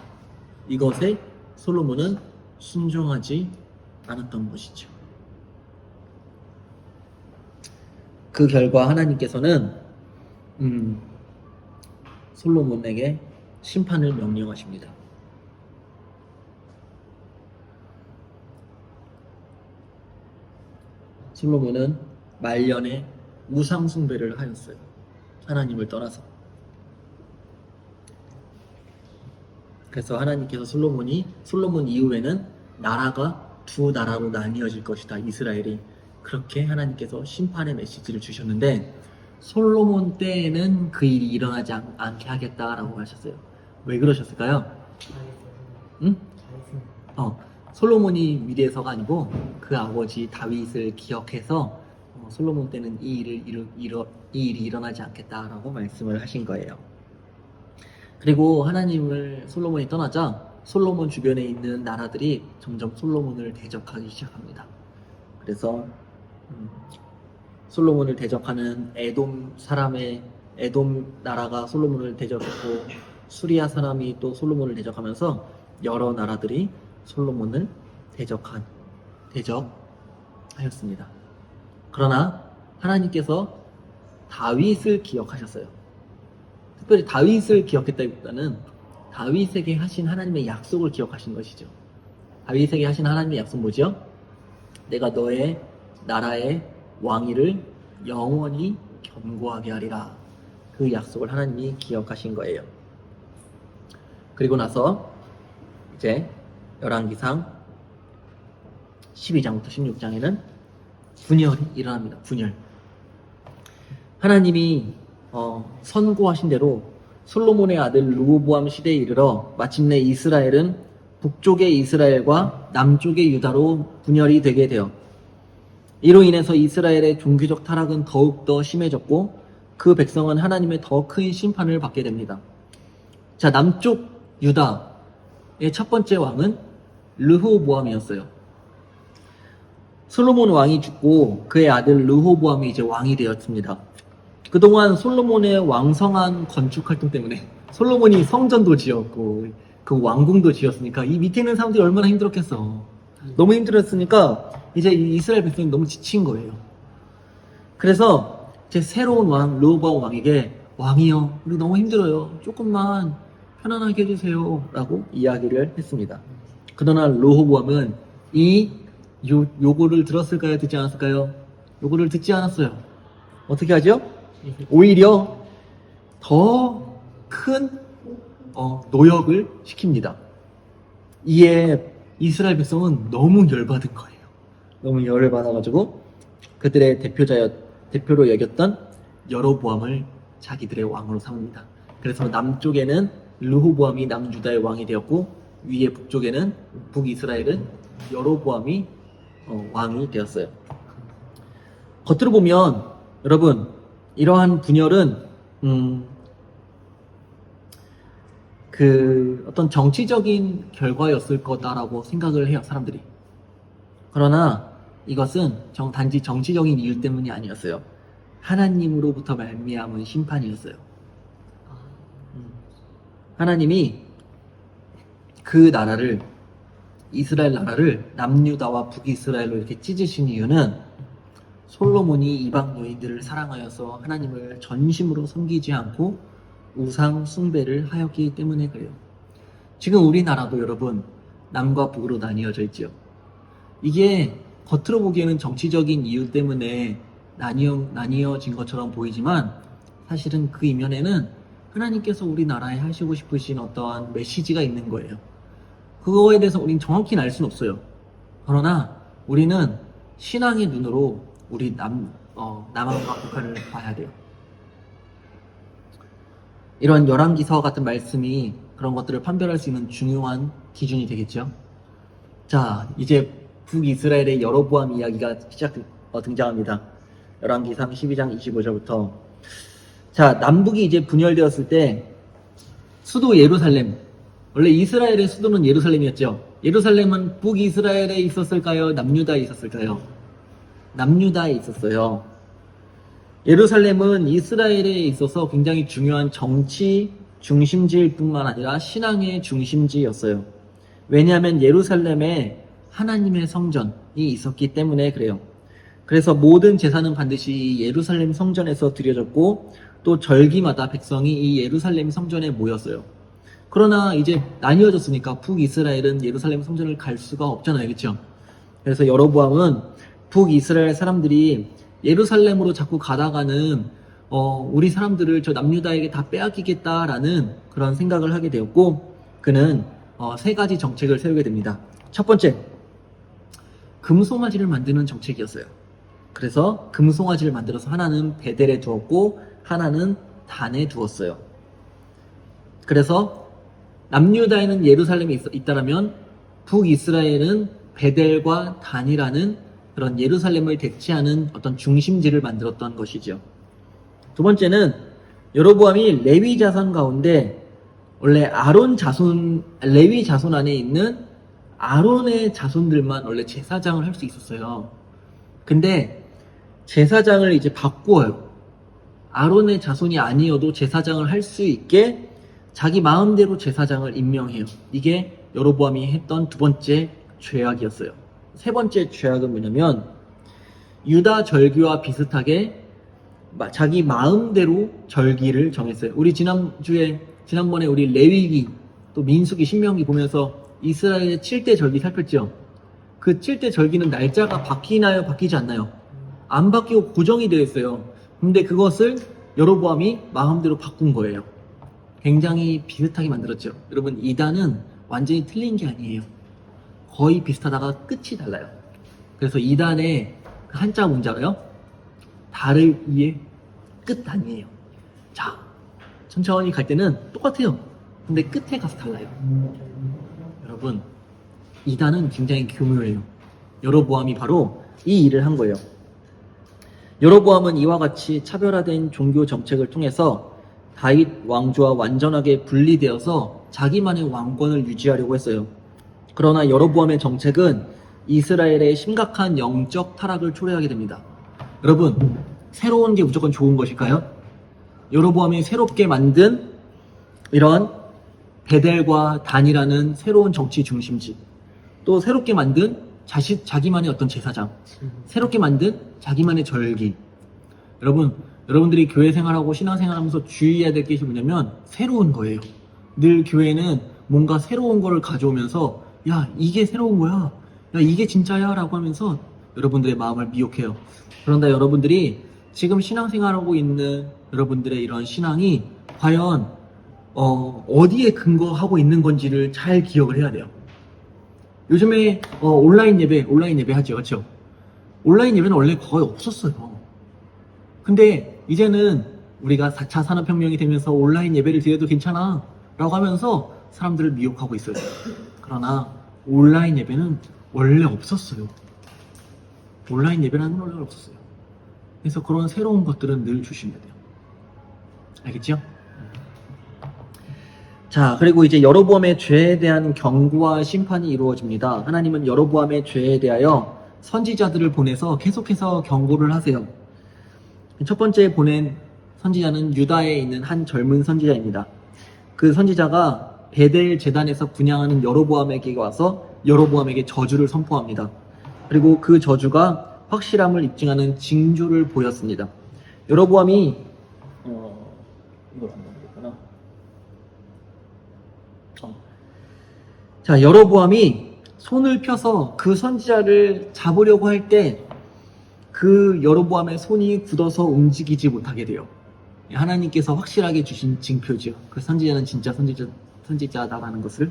S1: 이것에 솔로몬은 순종하지 않았던 것이죠. 그 결과 하나님께서는 솔로몬에게 심판을 명령하십니다. 솔로몬은 말년에 우상 숭배를 하였어요. 하나님을 떠나서. 그래서 하나님께서 솔로몬 이후에는 나라가 두 나라로 나뉘어질 것이다. 이스라엘이. 그렇게 하나님께서 심판의 메시지를 주셨는데 솔로몬 때에는 그 일이 일어나지 않게 하겠다라고 하셨어요. 왜 그러셨을까요? 응? 솔로몬이 위대해서가 아니고 그 아버지 다윗을 기억해서 솔로몬 때는 이 일이 일어나지 않겠다라고 말씀을 하신 거예요. 그리고 하나님을 솔로몬이 떠나자 솔로몬 주변에 있는 나라들이 점점 솔로몬을 대적하기 시작합니다. 그래서 솔로몬을 대적하는 에돔 나라가 솔로몬을 대적했고 수리아 사람이 또 솔로몬을 대적하면서 여러 나라들이 솔로몬을 대적하였습니다. 그러나 하나님께서 다윗을 기억하셨어요. 특별히 다윗을 기억했다기보다는 다윗에게 하신 하나님의 약속을 기억하신 것이죠. 다윗에게 하신 하나님의 약속 뭐죠? 내가 너의 나라의 왕위를 영원히 견고하게 하리라. 그 약속을 하나님이 기억하신 거예요. 그리고 나서 이제 열왕기상 12장부터 16장에는 분열이 일어납니다. 분열. 하나님이 선고하신 대로 솔로몬의 아들 르호보암 시대에 이르러 마침내 이스라엘은 북쪽의 이스라엘과 남쪽의 유다로 분열이 되게 되어 이로 인해서 이스라엘의 종교적 타락은 더욱더 심해졌고 그 백성은 하나님의 더 큰 심판을 받게 됩니다. 자, 남쪽 유다의 첫 번째 왕은 르호보암이었어요. 솔로몬 왕이 죽고 그의 아들 르호보암이 이제 왕이 되었습니다. 그동안 솔로몬의 왕성한 건축 활동 때문에 솔로몬이 성전도 지었고 그 왕궁도 지었으니까 이 밑에 있는 사람들이 얼마나 힘들었겠어. 너무 힘들었으니까 이제 이스라엘 백성이 너무 지친 거예요. 그래서 제 새로운 왕 르호보암 왕에게 왕이여 우리 너무 힘들어요. 조금만 편안하게 해주세요 라고 이야기를 했습니다. 그러나 르호보암은 이 요구를 들었을까요? 듣지 않았을까요? 요구를 듣지 않았어요. 어떻게 하죠? 오히려 더 큰 노역을 시킵니다. 이에 이스라엘 백성은 너무 열받은 거예요. 너무 열을 받아가지고 그들의 대표로 여겼던 여로보암을 자기들의 왕으로 삼습니다. 그래서 남쪽에는 르호보암이 남유다의 왕이 되었고 위에 북쪽에는 북이스라엘은 여로보암이 왕이 되었어요. 겉으로 보면 여러분 이러한 분열은 그 어떤 정치적인 결과였을 거다라고 생각을 해요, 사람들이. 그러나 이것은 단지 정치적인 이유 때문이 아니었어요. 하나님으로부터 말미암은 심판이었어요. 하나님이 그 나라를, 이스라엘 나라를 남유다와 북이스라엘로 이렇게 찢으신 이유는 솔로몬이 이방 여인들을 사랑하여서 하나님을 전심으로 섬기지 않고 우상 숭배를 하였기 때문에 그래요. 지금 우리나라도 여러분 남과 북으로 나뉘어져 있죠. 이게 겉으로 보기에는 정치적인 이유 때문에 나뉘어진 것처럼 보이지만 사실은 그 이면에는 하나님께서 우리나라에 하시고 싶으신 어떠한 메시지가 있는 거예요. 그거에 대해서 우리는 정확히 알 수는 없어요. 그러나 우리는 신앙의 눈으로 우리 남한과 북한을 봐야 돼요. 이런 열왕기서 같은 말씀이 그런 것들을 판별할 수 있는 중요한 기준이 되겠죠. 자, 이제 북이스라엘의 여로보암 이야기가 등장합니다. 열왕기상 12장 25절부터. 자, 남북이 이제 분열되었을 때 수도 예루살렘, 원래 이스라엘의 수도는 예루살렘이었죠. 예루살렘은 북이스라엘에 있었을까요? 남유다에 있었을까요? 남유다에 있었어요. 예루살렘은 이스라엘에 있어서 굉장히 중요한 정치 중심지일 뿐만 아니라 신앙의 중심지였어요. 왜냐하면 예루살렘에 하나님의 성전이 있었기 때문에 그래요. 그래서 모든 제사는 반드시 예루살렘 성전에서 드려졌고 또 절기마다 백성이 이 예루살렘 성전에 모였어요. 그러나 이제 나뉘어졌으니까 북이스라엘은 예루살렘 성전을 갈 수가 없잖아요. 그렇죠? 그래서 여로보암은 북이스라엘 사람들이 예루살렘으로 자꾸 가다가는 우리 사람들을 저 남유다에게 다 빼앗기겠다라는 그런 생각을 하게 되었고 그는 세 가지 정책을 세우게 됩니다. 첫 번째, 금송아지를 만드는 정책이었어요. 그래서 금송아지를 만들어서 하나는 베델에 두었고 하나는 단에 두었어요. 그래서 남유다에는 예루살렘이 있다라면 북이스라엘은 베델과 단이라는 그런 예루살렘을 대체하는 어떤 중심지를 만들었던 것이죠. 두 번째는 여로보암이 레위 자손 가운데 원래 레위 자손 안에 있는 아론의 자손들만 원래 제사장을 할 수 있었어요. 근데 제사장을 이제 바꾸어요. 아론의 자손이 아니어도 제사장을 할 수 있게 자기 마음대로 제사장을 임명해요. 이게 여로보암이 했던 두 번째 죄악이었어요. 세 번째 죄악은 뭐냐면 유다 절기와 비슷하게 자기 마음대로 절기를 정했어요. 우리 지난번에 우리 레위기 또 민수기 신명기 보면서 이스라엘의 7대 절기 살폈죠. 그 7대 절기는 날짜가 바뀌나요? 바뀌지 않나요? 안 바뀌고 고정이 되어 있어요. 근데 그것을 여로보암이 마음대로 바꾼 거예요. 굉장히 비슷하게 만들었죠. 여러분 이단은 완전히 틀린 게 아니에요. 거의 비슷하다가 끝이 달라요. 그래서 이단의 한자 문자가요. 달을 위해 끝 단위예요. 자, 천천히 갈 때는 똑같아요. 근데 끝에 가서 달라요. 여러분, 이단은 굉장히 교묘해요. 여로보암이 바로 이 일을 한 거예요. 여로보암은 이와 같이 차별화된 종교 정책을 통해서 다윗 왕조와 완전하게 분리되어서 자기만의 왕권을 유지하려고 했어요. 그러나 여로보암의 정책은 이스라엘의 심각한 영적 타락을 초래하게 됩니다. 여러분, 새로운 게 무조건 좋은 것일까요? 여로보암이 새롭게 만든 이런 베델과 단이라는 새로운 정치 중심지, 또 새롭게 만든 자기만의 어떤 제사장, 새롭게 만든 자기만의 절기. 여러분들이 교회 생활하고 신앙 생활하면서 주의해야 될 것이 뭐냐면 새로운 거예요. 늘 교회는 뭔가 새로운 거를 가져오면서 야, 이게 새로운 거야. 야, 이게 진짜야 라고 하면서 여러분들의 마음을 미혹해요. 그런데 여러분들이 지금 신앙생활하고 있는 여러분들의 이런 신앙이 과연 어디에 근거하고 있는 건지를 잘 기억을 해야 돼요. 요즘에 온라인 예배 하죠, 그렇죠? 온라인 예배는 원래 거의 없었어요. 근데 이제는 우리가 4차 산업혁명이 되면서 온라인 예배를 드려도 괜찮아 라고 하면서 사람들을 미혹하고 있어요. 그러나 온라인 예배는 원래 없었어요. 온라인 예배라는 건 원래 없었어요. 그래서 그런 새로운 것들은 늘 조심해야 돼요. 알겠죠? 자, 그리고 이제 여로보암의 죄에 대한 경고와 심판이 이루어집니다. 하나님은 여로보암의 죄에 대하여 선지자들을 보내서 계속해서 경고를 하세요. 첫 번째 보낸 선지자는 유다에 있는 한 젊은 선지자입니다. 그 선지자가 베델 제단에서 분향하는 여로보암에게 와서 여로보암에게 저주를 선포합니다. 그리고 그 저주가 확실함을 입증하는 징조를 보였습니다. 여로보암이 이걸 안 만들었구나. 자, 여로보암이 손을 펴서 그 선지자를 잡으려고 할 때 그 여로보암의 손이 굳어서 움직이지 못하게 돼요. 하나님께서 확실하게 주신 징표죠. 그 선지자는 진짜 선지자다라는 것을.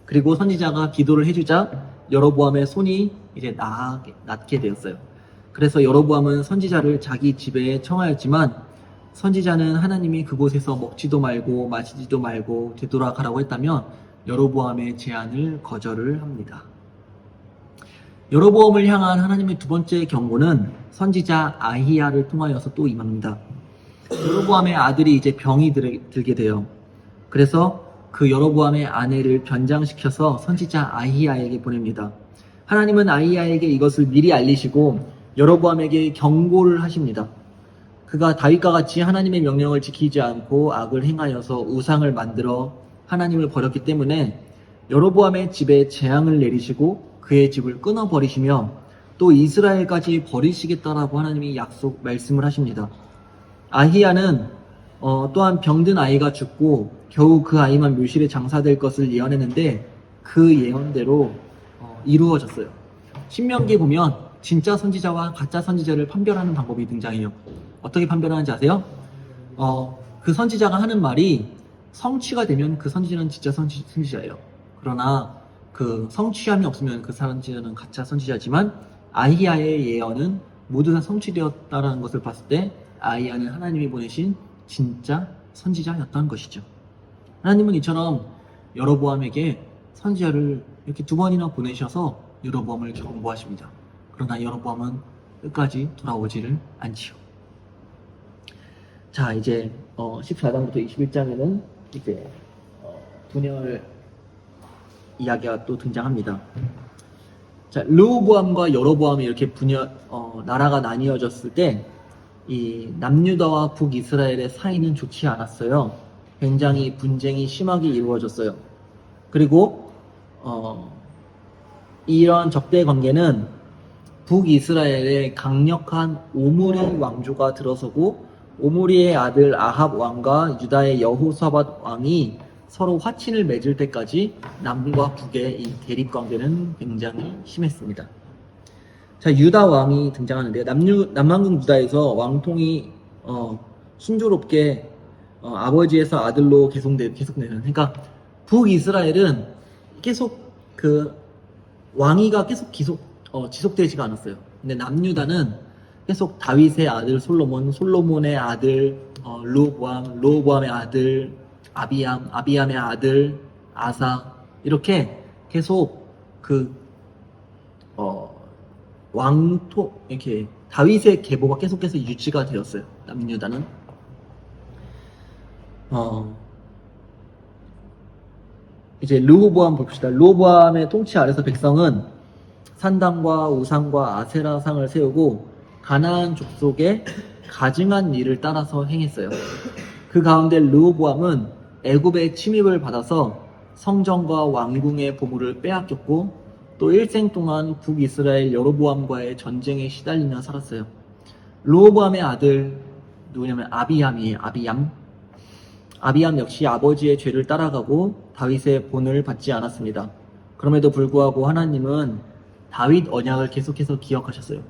S1: 그리고 선지자가 기도를 해주자 여로보암의 손이 이제 낫게 되었어요. 그래서 여로보암은 선지자를 자기 집에 청하였지만 선지자는 하나님이 그곳에서 먹지도 말고 마시지도 말고 되돌아가라고 했다며 여로보암의 제안을 거절을 합니다. 여로보암을 향한 하나님의 두 번째 경고는 선지자 아히야를 통하여서 또 임합니다. 여로보암의 아들이 이제 병이 들게 돼요. 그래서 그 여로보암의 아내를 변장시켜서 선지자 아히야에게 보냅니다. 하나님은 아히야에게 이것을 미리 알리시고 여로보암에게 경고를 하십니다. 그가 다윗과 같이 하나님의 명령을 지키지 않고 악을 행하여서 우상을 만들어 하나님을 버렸기 때문에 여로보암의 집에 재앙을 내리시고 그의 집을 끊어버리시며 또 이스라엘까지 버리시겠다라고 하나님이 말씀을 하십니다. 아히야는 또한 병든 아이가 죽고 겨우 그 아이만 묘실에 장사될 것을 예언했는데 그 예언대로 이루어졌어요. 신명기에 보면 진짜 선지자와 가짜 선지자를 판별하는 방법이 등장해요. 어떻게 판별하는지 아세요? 그 선지자가 하는 말이 성취가 되면 그 선지자는 진짜 선지자예요. 그러나 그 성취함이 없으면 그 선지자는 가짜 선지자지만 아히야의 예언은 모두 다 성취되었다는 것을 봤을 때 아히야는 하나님이 보내신 진짜 선지자였던 것이죠. 하나님은 이처럼 여로보암에게 선지자를 이렇게 두 번이나 보내셔서 여로보암을 경고하십니다. 그러나 여로보암은 끝까지 돌아오지를 않지요. 자, 이제 14장부터 21장에는 이제 분열 이야기가 또 등장합니다. 자, 르호보암과 여로보암이 이렇게 나라가 나뉘어졌을 때 이 남유다와 북이스라엘의 사이는 좋지 않았어요. 굉장히 분쟁이 심하게 이루어졌어요. 그리고 이런 적대 관계는 북이스라엘의 강력한 오므리 왕조가 들어서고 오므리의 아들 아합 왕과 유다의 여호사밧 왕이 서로 화친을 맺을 때까지 남과 북의 이 대립 관계는 굉장히 심했습니다. 자, 유다 왕이 등장하는데요. 남왕국 유다에서 왕통이 순조롭게 아버지에서 아들로 계속되는. 그러니까 북이스라엘은 계속 그 왕위가 계속 지속되지가 않았어요. 근데 남유다는 계속 다윗의 아들 솔로몬의 아들 르호보암의 아들 아비암의 아들 아사, 이렇게 계속 이렇게 다윗의 계보가 계속해서 유지가 되었어요. 남유다는. 이제 르호보암 봅시다. 르호보암의 통치 아래서 백성은 산당과 우상과 아세라상을 세우고 가나안 족속의 가증한 일을 따라서 행했어요. 그 가운데 르호보암은 애굽의 침입을 받아서 성전과 왕궁의 보물을 빼앗겼고 또 일생 동안 북이스라엘 여로보암과의 전쟁에 시달리며 살았어요. 르호보암의 아들 누구냐면 아비암이에요. 아비암 역시 아버지의 죄를 따라가고 다윗의 본을 받지 않았습니다. 그럼에도 불구하고 하나님은 다윗 언약을 계속해서 기억하셨어요.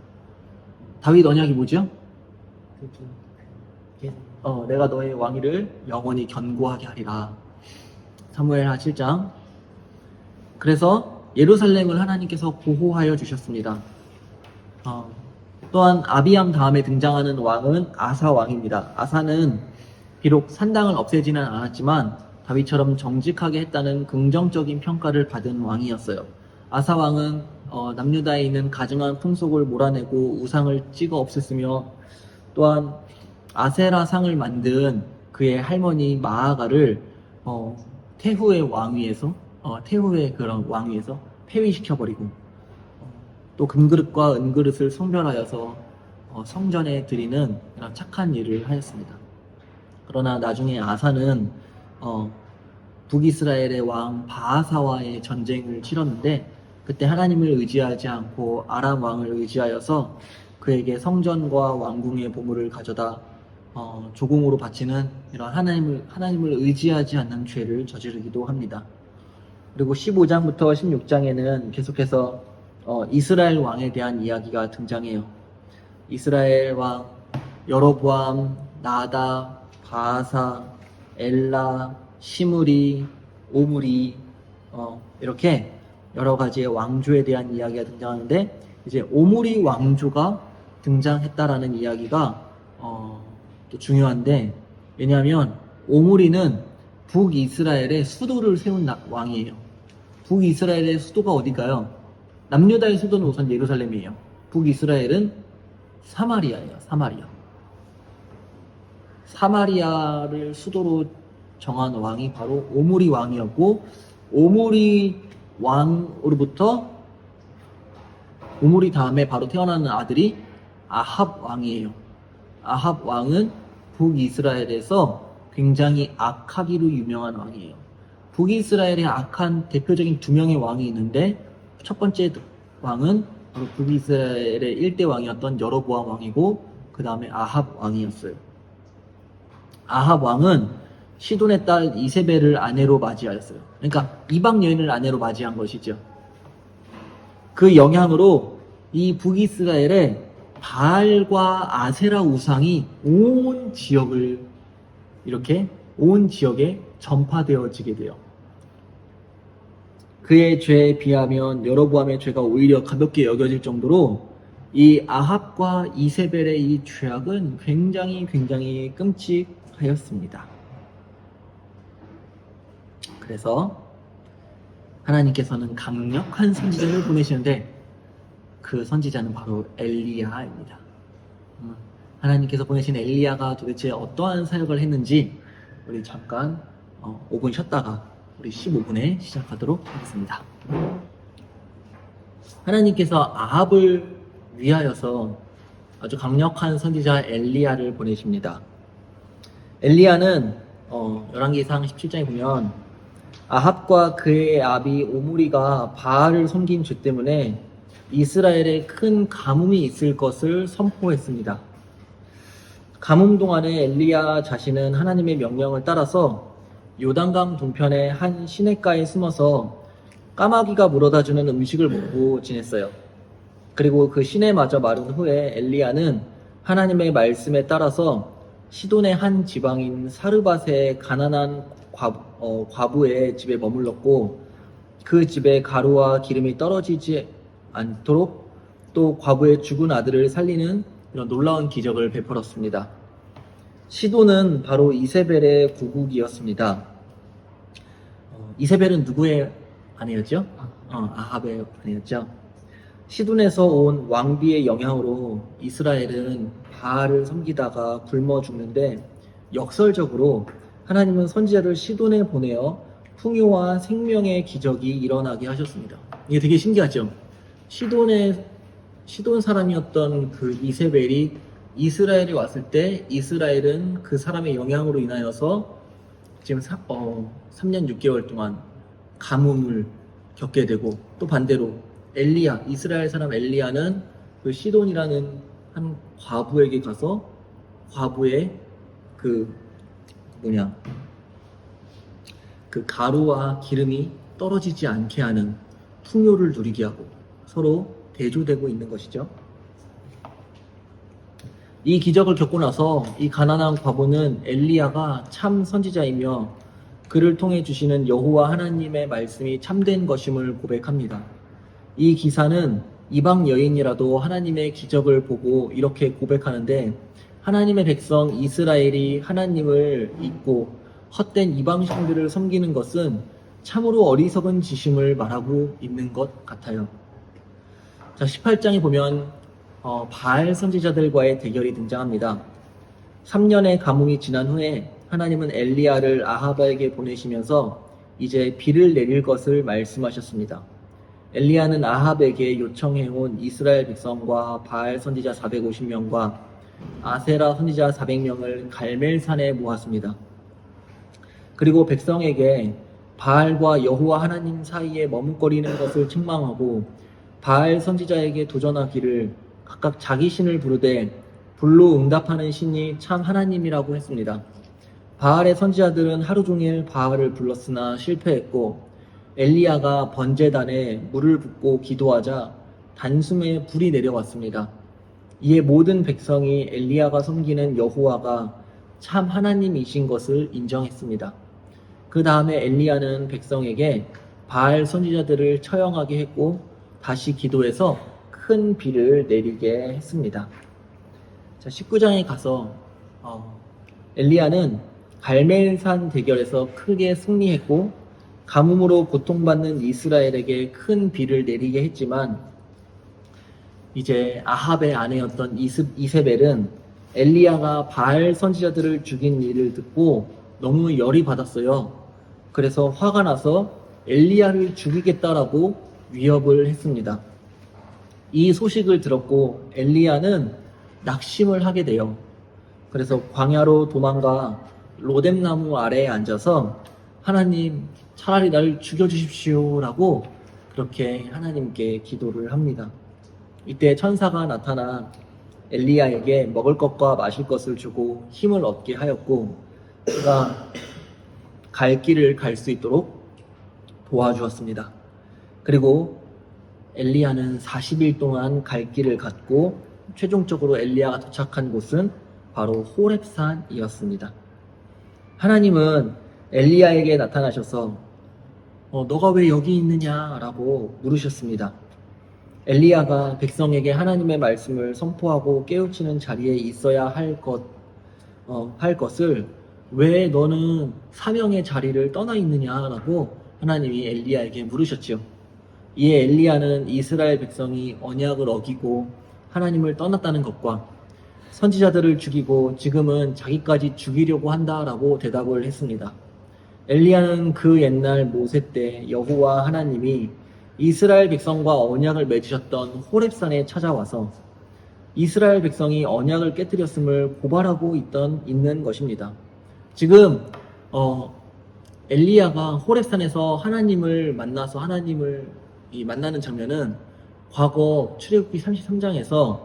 S1: 다윗 언약이 뭐죠?
S2: 계속.
S1: 내가 너의 왕위를 영원히 견고하게 하리라. 사무엘하 7장. 그래서 예루살렘을 하나님께서 보호하여 주셨습니다. 또한 아비암 다음에 등장하는 왕은 아사 왕입니다. 아사는 비록 산당을 없애지는 않았지만 다윗처럼 정직하게 했다는 긍정적인 평가를 받은 왕이었어요. 아사 왕은 남유다에 있는 가증한 풍속을 몰아내고 우상을 찍어 없앴으며 또한 아세라 상을 만든 그의 할머니 마아가를 태후의 그런 왕위에서 폐위시켜버리고 또 금그릇과 은그릇을 성별하여서 성전에 드리는 이런 착한 일을 하였습니다. 그러나 나중에 아사는 북이스라엘의 왕 바하사와의 전쟁을 치렀는데 그때 하나님을 의지하지 않고 아람 왕을 의지하여서 그에게 성전과 왕궁의 보물을 가져다 조공으로 바치는 이런 하나님을 의지하지 않는 죄를 저지르기도 합니다. 그리고 15장부터 16장에는 계속해서 이스라엘 왕에 대한 이야기가 등장해요. 이스라엘 왕 여로보암, 나다, 바아사, 엘라, 시므리, 오므리 이렇게 여러 가지의 왕조에 대한 이야기가 등장하는데 이제 오므리 왕조가 등장했다라는 이야기가 또 중요한데 왜냐하면 오므리는 북이스라엘의 수도를 세운 왕이에요. 북이스라엘의 수도가 어디가요? 남유다의 수도는 우선 예루살렘이에요. 북이스라엘은 사마리아예요. 사마리아를 수도로 정한 왕이 바로 오므리 왕이었고 오므리 왕으로부터 오므리 다음에 바로 태어나는 아들이 아합 왕이에요. 아합 왕은 북이스라엘에서 굉장히 악하기로 유명한 왕이에요. 북이스라엘에 악한 대표적인 두 명의 왕이 있는데 첫 번째 왕은 바로 북이스라엘의 1대 왕이었던 여로보암 왕이고 그 다음에 아합 왕이었어요. 아합 왕은 시돈의 딸 이세벨을 아내로 맞이하였어요. 그러니까 이방 여인을 아내로 맞이한 것이죠. 그 영향으로 이 북이스라엘의 바알과 아세라 우상이 온 지역에 전파되어지게 돼요. 그의 죄에 비하면 여로보암의 죄가 오히려 가볍게 여겨질 정도로 이 아합과 이세벨의 이 죄악은 굉장히 끔찍하였습니다. 그래서 하나님께서는 강력한 선지자를 보내시는데 그 선지자는 바로 엘리야입니다. 하나님께서 보내신 엘리야가 도대체 어떠한 사역을 했는지 우리 잠깐 5분 쉬었다가 우리 15분에 시작하도록 하겠습니다. 하나님께서 아합을 위하여서 아주 강력한 선지자 엘리야를 보내십니다. 엘리야는 열왕기상 17장에 보면 아합과 그의 아비 오므리가 바알을 섬긴 죄 때문에 이스라엘에 큰 가뭄이 있을 것을 선포했습니다. 가뭄 동안에 엘리야 자신은 하나님의 명령을 따라서 요단강 동편의 한 시냇가에 숨어서 까마귀가 물어다주는 음식을 먹고 지냈어요. 그리고 그 시내마저 마른 후에 엘리야는 하나님의 말씀에 따라서 시돈의 한 지방인 사르밧의 가난한 과부의 집에 머물렀고 그 집에 가루와 기름이 떨어지지 않도록 또 과부의 죽은 아들을 살리는 이런 놀라운 기적을 베풀었습니다. 시돈은 바로 이세벨의 고국이었습니다. 이세벨은 누구의 아내였죠? 아합의 아내였죠. 시돈에서 온 왕비의 영향으로 이스라엘은 바알을 섬기다가 굶어 죽는데 역설적으로 하나님은 선지자를 시돈에 보내어 풍요와 생명의 기적이 일어나게 하셨습니다. 이게 되게 신기하죠? 시돈 사람이었던 그 이세벨이 이스라엘에 왔을 때 이스라엘은 그 사람의 영향으로 인하여서 지금 3년 6개월 동안 가뭄을 겪게 되고 또 반대로 이스라엘 사람 엘리야는 그 시돈이라는 한 과부에게 가서 과부의 그 가루와 기름이 떨어지지 않게 하는 풍요를 누리게 하고 서로 대조되고 있는 것이죠. 이 기적을 겪고 나서 이 가난한 과부는 엘리야가 참 선지자이며 그를 통해 주시는 여호와 하나님의 말씀이 참된 것임을 고백합니다. 이 기사는 이방 여인이라도 하나님의 기적을 보고 이렇게 고백하는데, 하나님의 백성 이스라엘이 하나님을 잊고 헛된 이방신들을 섬기는 것은 참으로 어리석은 지심을 말하고 있는 것 같아요. 자, 18장에 보면 바알 선지자들과의 대결이 등장합니다. 3년의 가뭄이 지난 후에 하나님은 엘리야를 아하바에게 보내시면서 이제 비를 내릴 것을 말씀하셨습니다. 엘리야는 아합에게 요청해온 이스라엘 백성과 바알 선지자 450명과 아세라 선지자 400명을 갈멜산에 모았습니다. 그리고 백성에게 바알과 여호와 하나님 사이에 머뭇거리는 것을 책망하고 바알 선지자에게 도전하기를 각각 자기 신을 부르되 불로 응답하는 신이 참 하나님이라고 했습니다. 바알의 선지자들은 하루 종일 바알을 불렀으나 실패했고, 엘리야가 번제단에 물을 붓고 기도하자 단숨에 불이 내려왔습니다. 이에 모든 백성이 엘리야가 섬기는 여호와가 참 하나님이신 것을 인정했습니다. 그 다음에 엘리야는 백성에게 바알 선지자들을 처형하게 했고 다시 기도해서 큰 비를 내리게 했습니다. 자, 19장에 가서 엘리야는 갈멜산 대결에서 크게 승리했고 가뭄으로 고통받는 이스라엘에게 큰 비를 내리게 했지만, 이제 아합의 아내였던 이세벨은 엘리야가 바알 선지자들을 죽인 일을 듣고 너무 열이 받았어요. 그래서 화가 나서 엘리야를 죽이겠다라고 위협을 했습니다. 이 소식을 들었고 엘리야는 낙심을 하게 돼요. 그래서 광야로 도망가 로뎀나무 아래에 앉아서 하나님, 차라리 나를 죽여주십시오 라고 그렇게 하나님께 기도를 합니다. 이때 천사가 나타나 엘리야에게 먹을 것과 마실 것을 주고 힘을 얻게 하였고, 그가 갈 길을 갈 수 있도록 도와주었습니다. 그리고 엘리야는 40일 동안 갈 길을 갔고 최종적으로 엘리야가 도착한 곳은 바로 호렙산이었습니다. 하나님은 엘리야에게 나타나셔서 너가 왜 여기 있느냐라고 물으셨습니다. 엘리야가 백성에게 하나님의 말씀을 선포하고 깨우치는 자리에 있어야 할 것을 왜 너는 사명의 자리를 떠나 있느냐라고 하나님이 엘리야에게 물으셨지요. 이에 엘리야는 이스라엘 백성이 언약을 어기고 하나님을 떠났다는 것과 선지자들을 죽이고 지금은 자기까지 죽이려고 한다라고 대답을 했습니다. 엘리야는 그 옛날 모세 때 여호와 하나님이 이스라엘 백성과 언약을 맺으셨던 호렙산에 찾아와서 이스라엘 백성이 언약을 깨뜨렸음을 고발하고 있는 것입니다. 지금 엘리야가 호렙산에서 하나님을 만나서 하나님을 만나는 장면은 과거 출애굽기 33장에서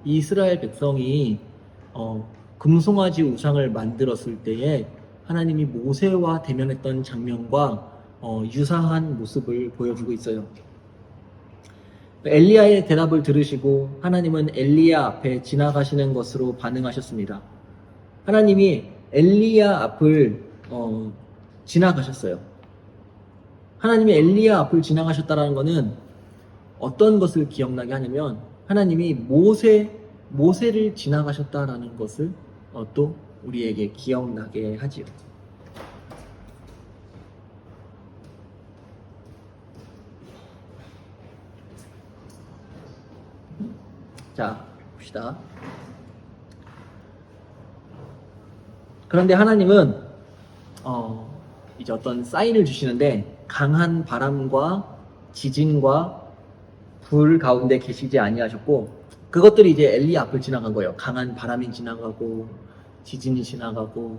S1: 이스라엘 백성이 금송아지 우상을 만들었을 때에 하나님이 모세와 대면했던 장면과 유사한 모습을 보여주고 있어요. 엘리야의 대답을 들으시고 하나님은 엘리야 앞에 지나가시는 것으로 반응하셨습니다. 하나님이 엘리야 앞을 지나가셨어요. 하나님이 엘리야 앞을 지나가셨다는 것은 어떤 것을 기억나게 하냐면, 하나님이 모세를 지나가셨다라는 것을 또 우리에게 기억나게 하지요. 자, 봅시다. 그런데 하나님은 이제 어떤 사인을 주시는데, 강한 바람과 지진과 불 가운데 계시지 아니하셨고, 그것들이 이제 엘리야 앞을 지나간 거예요. 강한 바람이 지나가고 지진이 지나가고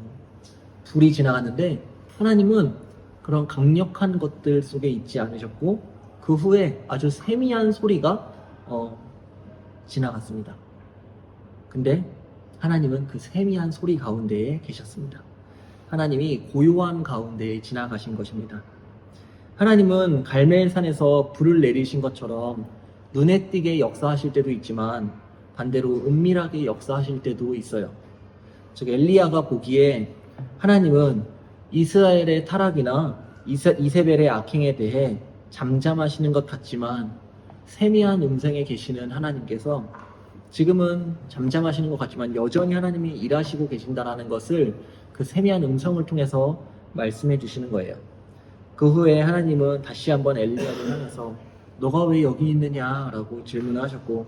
S1: 불이 지나갔는데, 하나님은 그런 강력한 것들 속에 있지 않으셨고 그 후에 아주 세미한 소리가 지나갔습니다. 근데 하나님은 그 세미한 소리 가운데에 계셨습니다. 하나님이 고요한 가운데에 지나가신 것입니다. 하나님은 갈멜산에서 불을 내리신 것처럼 눈에 띄게 역사하실 때도 있지만, 반대로 은밀하게 역사하실 때도 있어요. 즉 엘리야가 보기에 하나님은 이스라엘의 타락이나 이세벨의 악행에 대해 잠잠하시는 것 같지만 세미한 음성에 계시는 하나님께서 지금은 잠잠하시는 것 같지만 여전히 하나님이 일하시고 계신다라는 것을 그 세미한 음성을 통해서 말씀해 주시는 거예요. 그 후에 하나님은 다시 한번 엘리야를 향해서 너가 왜 여기 있느냐라고 질문을 하셨고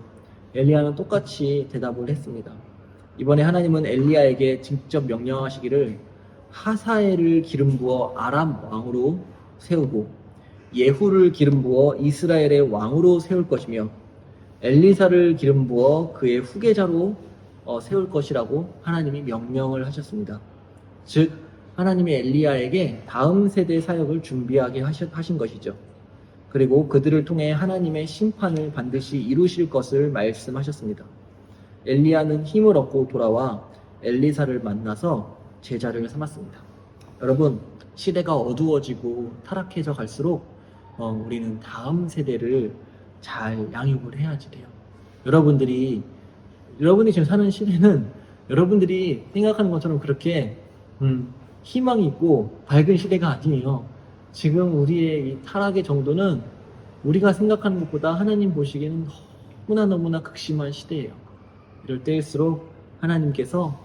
S1: 엘리야는 똑같이 대답을 했습니다. 이번에 하나님은 엘리야에게 직접 명령하시기를 하사엘을 기름 부어 아람 왕으로 세우고 예후를 기름 부어 이스라엘의 왕으로 세울 것이며 엘리사를 기름 부어 그의 후계자로 세울 것이라고 하나님이 명령을 하셨습니다. 즉 하나님이 엘리야에게 다음 세대 사역을 준비하게 하신 것이죠. 그리고 그들을 통해 하나님의 심판을 반드시 이루실 것을 말씀하셨습니다. 엘리야는 힘을 얻고 돌아와 엘리사를 만나서 제자를 삼았습니다. 여러분, 시대가 어두워지고 타락해져 갈수록 우리는 다음 세대를 잘 양육을 해야지 돼요. 여러분이 지금 사는 시대는 여러분들이 생각하는 것처럼 그렇게 희망이 있고 밝은 시대가 아니에요. 지금 우리의 이 타락의 정도는 우리가 생각하는 것보다 하나님 보시기에는 너무나 극심한 시대예요. 이럴 때일수록 하나님께서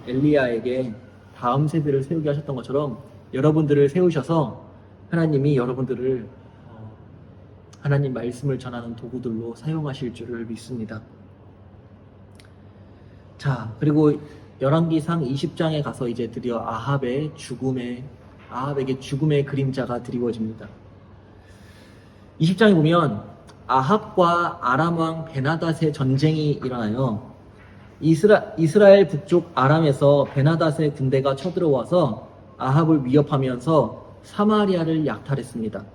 S1: 엘리야에게 다음 세대를 세우게 하셨던 것처럼 여러분들을 세우셔서 하나님이 여러분들을 하나님 말씀을 전하는 도구들로 사용하실 줄을 믿습니다. 자, 그리고 열왕기상 20장에 가서 이제 드디어 아합에게 죽음의 그림자가 드리워집니다. 20장에 보면 아합과 아람 왕 베나닷의 전쟁이 일어나요. 이스라엘 북쪽 아람에서 베나닷의 군대가 쳐들어와서 아합을 위협하면서 사마리아를 약탈했습니다.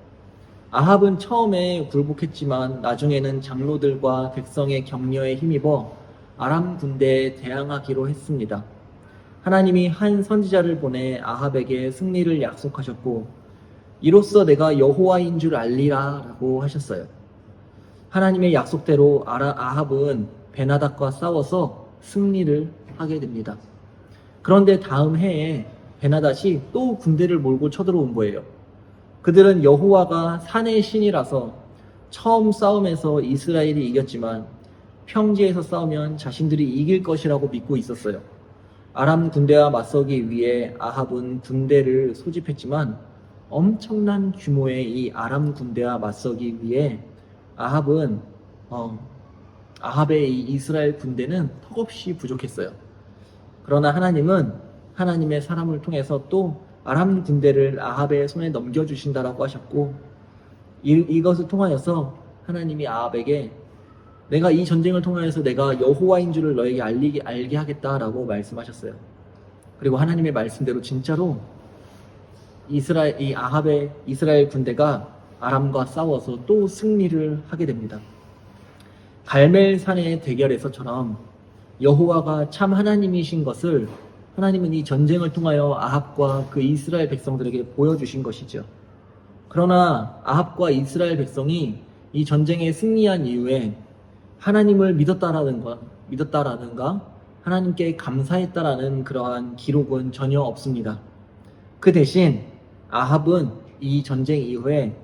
S1: 아합은 처음에 굴복했지만 나중에는 장로들과 백성의 격려에 힘입어 아람 군대에 대항하기로 했습니다. 하나님이 한 선지자를 보내 아합에게 승리를 약속하셨고 이로써 내가 여호와인 줄 알리라 라고 하셨어요. 하나님의 약속대로 아합은 베나닷과 싸워서 승리를 하게 됩니다. 그런데 다음 해에 베나닷이 또 군대를 몰고 쳐들어온 거예요. 그들은 여호와가 산의 신이라서 처음 싸움에서 이스라엘이 이겼지만 평지에서 싸우면 자신들이 이길 것이라고 믿고 있었어요. 아람 군대와 맞서기 위해 아합은 군대를 소집했지만 엄청난 규모의 이 아람 군대와 맞서기 위해 아합의 이 이스라엘 군대는 턱없이 부족했어요. 그러나 하나님은 하나님의 사람을 통해서 또 아람 군대를 아합의 손에 넘겨주신다라고 하셨고 이것을 통하여서 하나님이 아합에게 내가 이 전쟁을 통하여서 내가 여호와인 줄을 너에게 알게 하겠다라고 말씀하셨어요. 그리고 하나님의 말씀대로 진짜로 아합의 이스라엘 군대가 아람과 싸워서 또 승리를 하게 됩니다. 갈멜산의 대결에서처럼 여호와가 참 하나님이신 것을 하나님은 이 전쟁을 통하여 아합과 그 이스라엘 백성들에게 보여주신 것이죠. 그러나 아합과 이스라엘 백성이 이 전쟁에 승리한 이후에 하나님을 믿었다라는가 하나님께 감사했다라는 그러한 기록은 전혀 없습니다. 그 대신 아합은 이 전쟁 이후에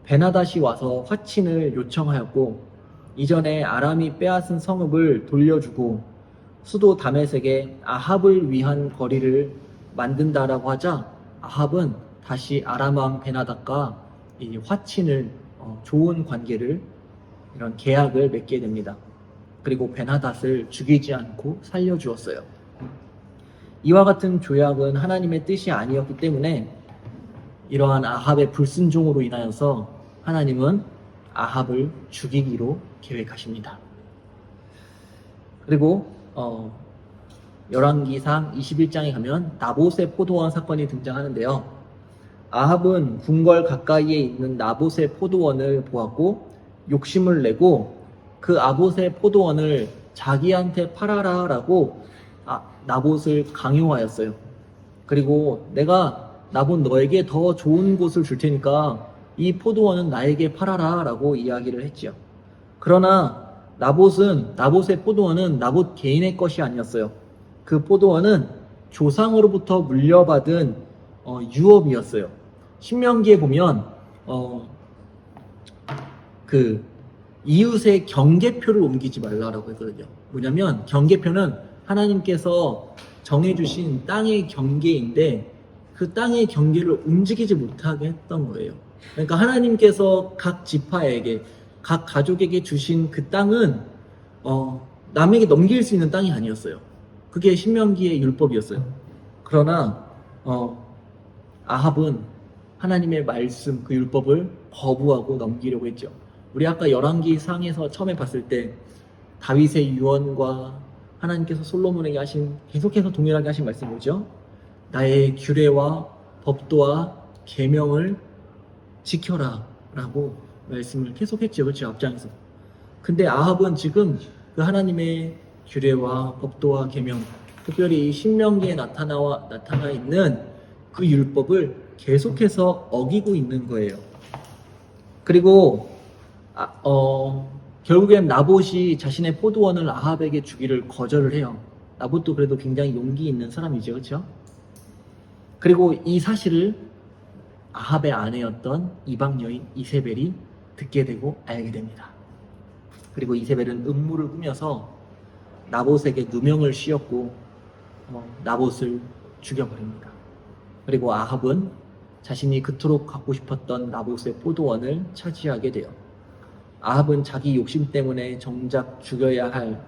S1: 베나닷이 와서 화친을 요청하였고 이전에 아람이 빼앗은 성읍을 돌려주고 수도 다메섹에 아합을 위한 거리를 만든다라고 하자 아합은 다시 아람 왕 베나닷과 이 화친을 좋은 관계를 이런 계약을 맺게 됩니다. 그리고 베나닷을 죽이지 않고 살려주었어요. 이와 같은 조약은 하나님의 뜻이 아니었기 때문에 이러한 아합의 불순종으로 인하여서 하나님은 아합을 죽이기로 계획하십니다. 그리고 열왕기상 21장에 가면 나봇의 포도원 사건이 등장하는데요. 아합은 궁궐 가까이에 있는 나봇의 포도원을 보았고 욕심을 내고 그 나봇의 포도원을 자기한테 팔아라라고 나봇을 강요하였어요. 그리고 내가 나봇 너에게 더 좋은 곳을 줄 테니까 이 포도원은 나에게 팔아라라고 이야기를 했지요. 그러나 나봇의 포도원은 나봇 개인의 것이 아니었어요. 그 포도원은 조상으로부터 물려받은 유업이었어요. 신명기에 보면 그 이웃의 경계표를 옮기지 말라라고 했거든요. 뭐냐면 경계표는 하나님께서 정해주신 땅의 경계인데 그 땅의 경계를 움직이지 못하게 했던 거예요. 그러니까 하나님께서 각 지파에게 각 가족에게 주신 그 땅은 남에게 넘길 수 있는 땅이 아니었어요. 그게 신명기의 율법이었어요. 그러나 아합은 하나님의 말씀 그 율법을 거부하고 넘기려고 했죠. 우리 아까 열왕기 상에서 처음에 봤을 때 다윗의 유언과 하나님께서 솔로몬에게 하신 계속해서 동일하게 하신 말씀이 뭐죠? 나의 규례와 법도와 계명을 지켜라 라고 말씀을 계속했죠. 그렇죠? 앞장에서. 근데 아합은 지금 그 하나님의 규례와 법도와 계명, 특별히 이 신명기에 나타나 있는 그 율법을 계속해서 어기고 있는 거예요. 그리고 결국엔 나봇이 자신의 포도원을 아합에게 주기를 거절을 해요. 나봇도 그래도 굉장히 용기 있는 사람이죠. 그렇죠? 그리고 이 사실을 아합의 아내였던 이방 여인 이세벨이 듣게 되고 알게 됩니다. 그리고 이세벨은 음모를 꾸며서 나봇에게 누명을 씌웠고 나봇을 죽여버립니다. 그리고 아합은 자신이 그토록 갖고 싶었던 나봇의 포도원을 차지하게 돼요. 아합은 자기 욕심 때문에 정작 죽여야 할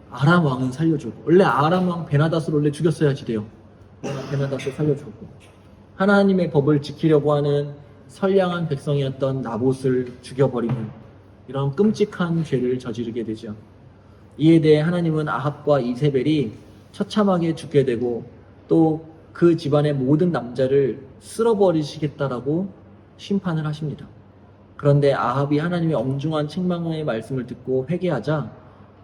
S1: 아람 왕은 살려주고, 원래 아람 왕 베나닷을 원래 죽였어야지 돼요. 베나닷을 살려주고, 하나님의 법을 지키려고 하는 선량한 백성이었던 나봇을 죽여버리는 이런 끔찍한 죄를 저지르게 되죠. 이에 대해 하나님은 아합과 이세벨이 처참하게 죽게 되고 또 그 집안의 모든 남자를 쓸어버리시겠다라고 심판을 하십니다. 그런데 아합이 하나님의 엄중한 책망의 말씀을 듣고 회개하자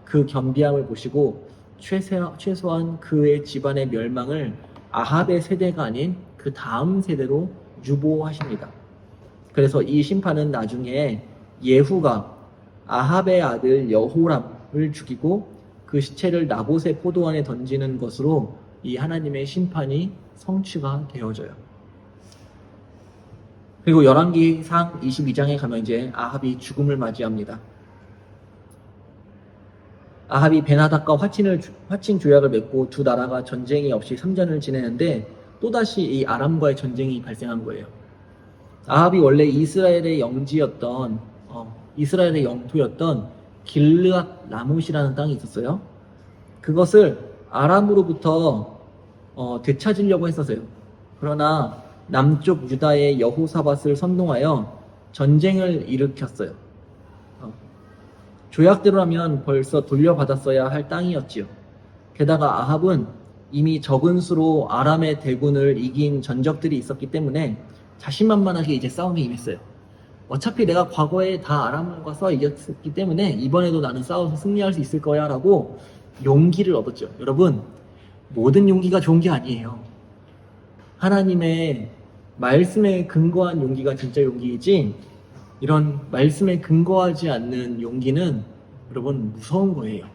S1: 그 겸비함을 보시고 최소한 그의 집안의 멸망을 아합의 세대가 아닌 그 다음 세대로 유보하십니다. 그래서 이 심판은 나중에 예후가 아합의 아들 여호람을 죽이고 그 시체를 나봇의 포도원에 던지는 것으로 이 하나님의 심판이 성취가 되어져요. 그리고 열왕기상 22장에 가면 이제 아합이 죽음을 맞이합니다. 아합이 베나닷과 화친 조약을 맺고 두 나라가 전쟁이 없이 3전을 지내는데 또다시 이 아람과의 전쟁이 발생한 거예요. 아합이 원래 이스라엘의 영토였던 길르앗 라못이라는 땅이 있었어요. 그것을 아람으로부터 되찾으려고 했었어요. 그러나 남쪽 유다의 여호사밧을 선동하여 전쟁을 일으켰어요. 조약대로라면 벌써 돌려받았어야 할 땅이었지요. 게다가 아합은 이미 적은 수로 아람의 대군을 이긴 전적들이 있었기 때문에 자신만만하게 이제 싸움에 임했어요. 어차피 내가 과거에 다 아람과 싸워 이겼기 때문에 이번에도 나는 싸워서 승리할 수 있을 거야 라고 용기를 얻었죠. 여러분, 모든 용기가 좋은 게 아니에요. 하나님의 말씀에 근거한 용기가 진짜 용기이지, 이런 말씀에 근거하지 않는 용기는 여러분 무서운 거예요.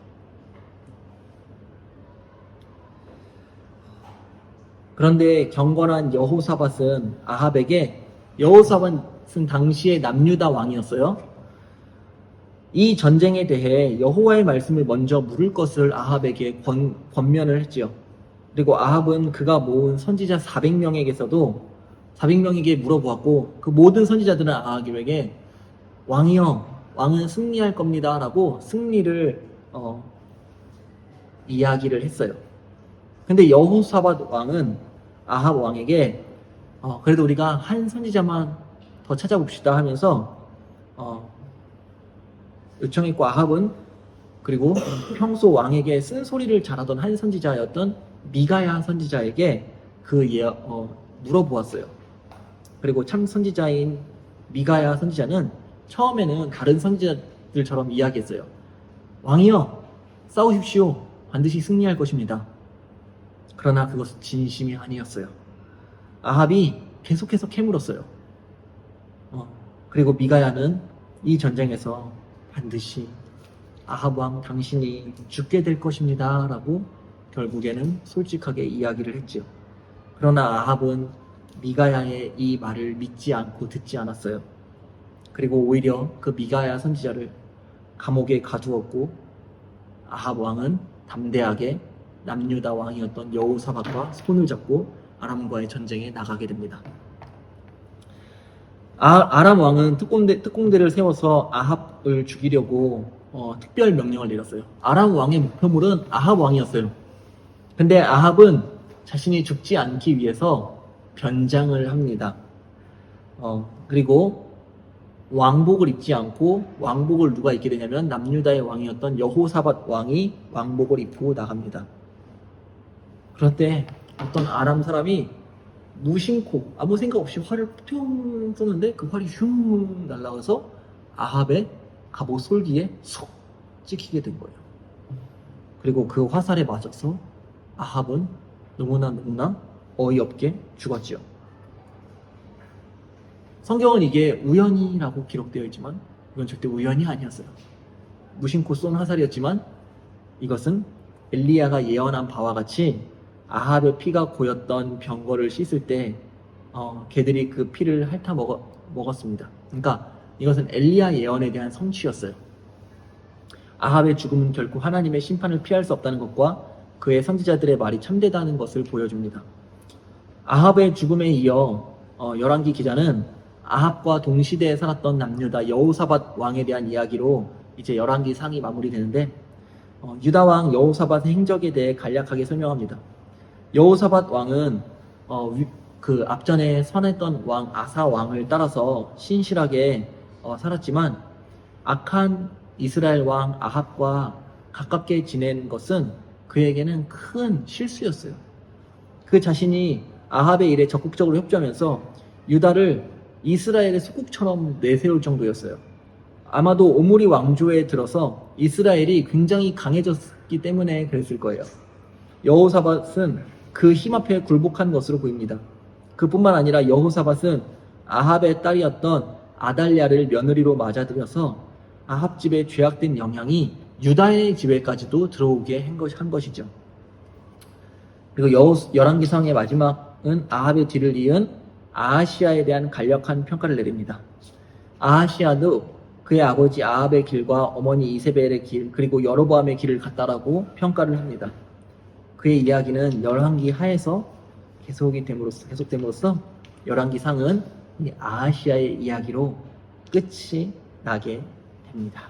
S1: 그런데 경건한 여호사밧은 아합에게, 여호사밧은 당시의 남유다 왕이었어요. 이 전쟁에 대해 여호와의 말씀을 먼저 물을 것을 아합에게 권면을 했지요. 그리고 아합은 그가 모은 선지자 400명에게 물어보았고, 그 모든 선지자들은 아합에게 왕이여, 왕은 승리할 겁니다 라고 승리를 이야기를 했어요. 근데 여호사밧 왕은 아합 왕에게 그래도 우리가 한 선지자만 더 찾아봅시다 하면서 요청했고, 아합은 그리고 평소 왕에게 쓴소리를 잘하던 한 선지자였던 미가야 선지자에게 물어보았어요. 그리고 참 선지자인 미가야 선지자는 처음에는 다른 선지자들처럼 이야기했어요. 왕이여, 싸우십시오. 반드시 승리할 것입니다. 그러나 그것은 진심이 아니었어요. 아합이 계속해서 캐물었어요. 그리고 미가야는 이 전쟁에서 반드시 아합 왕 당신이 죽게 될 것입니다 라고 결국에는 솔직하게 이야기를 했지요. 그러나 아합은 미가야의 이 말을 믿지 않고 듣지 않았어요. 그리고 오히려 그 미가야 선지자를 감옥에 가두었고 아합 왕은 담대하게 남유다 왕이었던 여호사밧과 손을 잡고 아람과의 전쟁에 나가게 됩니다. 아람 왕은 특공대를 세워서 아합을 죽이려고 특별 명령을 내렸어요. 아람 왕의 목표물은 아합 왕이었어요. 근데 아합은 자신이 죽지 않기 위해서 변장을 합니다. 그리고 왕복을 입지 않고 왕복을 누가 입게 되냐면 남유다의 왕이었던 여호사밧 왕이 왕복을 입고 나갑니다. 그런데 어떤 아람 사람이 무심코 아무 생각 없이 활을 뿅 쏘는데 그 활이 슝 날아가서 아합의 갑옷 솔기에 쏙 찍히게 된 거예요. 그리고 그 화살에 맞아서 아합은 너무나 어이없게 죽었지요. 성경은 이게 우연이라고 기록되어 있지만 이건 절대 우연이 아니었어요. 무심코 쏜 화살이었지만 이것은 엘리야가 예언한 바와 같이 아합의 피가 고였던 병거를 씻을 때 개들이 그 피를 핥아 먹었습니다. 그러니까 이것은 엘리야 예언에 대한 성취였어요. 아합의 죽음은 결코 하나님의 심판을 피할 수 없다는 것과 그의 선지자들의 말이 참되다는 것을 보여줍니다. 아합의 죽음에 이어 열왕기 기자는 아합과 동시대에 살았던 남유다 여호사밧 왕에 대한 이야기로 이제 열왕기 상이 마무리되는데 유다 왕 여호사밧의 행적에 대해 간략하게 설명합니다. 여호사밧 왕은 그 앞전에 선했던 왕 아사 왕을 따라서 신실하게 살았지만 악한 이스라엘 왕 아합과 가깝게 지낸 것은 그에게는 큰 실수였어요. 그 자신이 아합의 일에 적극적으로 협조하면서 유다를 이스라엘의 속국처럼 내세울 정도였어요. 아마도 오므리 왕조에 들어서 이스라엘이 굉장히 강해졌기 때문에 그랬을 거예요. 여호사밧은 그 힘 앞에 굴복한 것으로 보입니다. 그뿐만 아니라 여호사밧은 아합의 딸이었던 아달랴를 며느리로 맞아들여서 아합 집에 죄악된 영향이 유다의 집에까지도 들어오게 한 것이죠. 그리고 열왕기상의 마지막은 아합의 뒤를 이은 아하시아에 대한 간략한 평가를 내립니다. 아하시아도 그의 아버지 아합의 길과 어머니 이세벨의 길 그리고 여로보암의 길을 같다라고 평가를 합니다. 그의 이야기는 열왕기 하에서 계속됨으로써 열왕기상은 이 아하시아의 이야기로 끝이 나게 됩니다.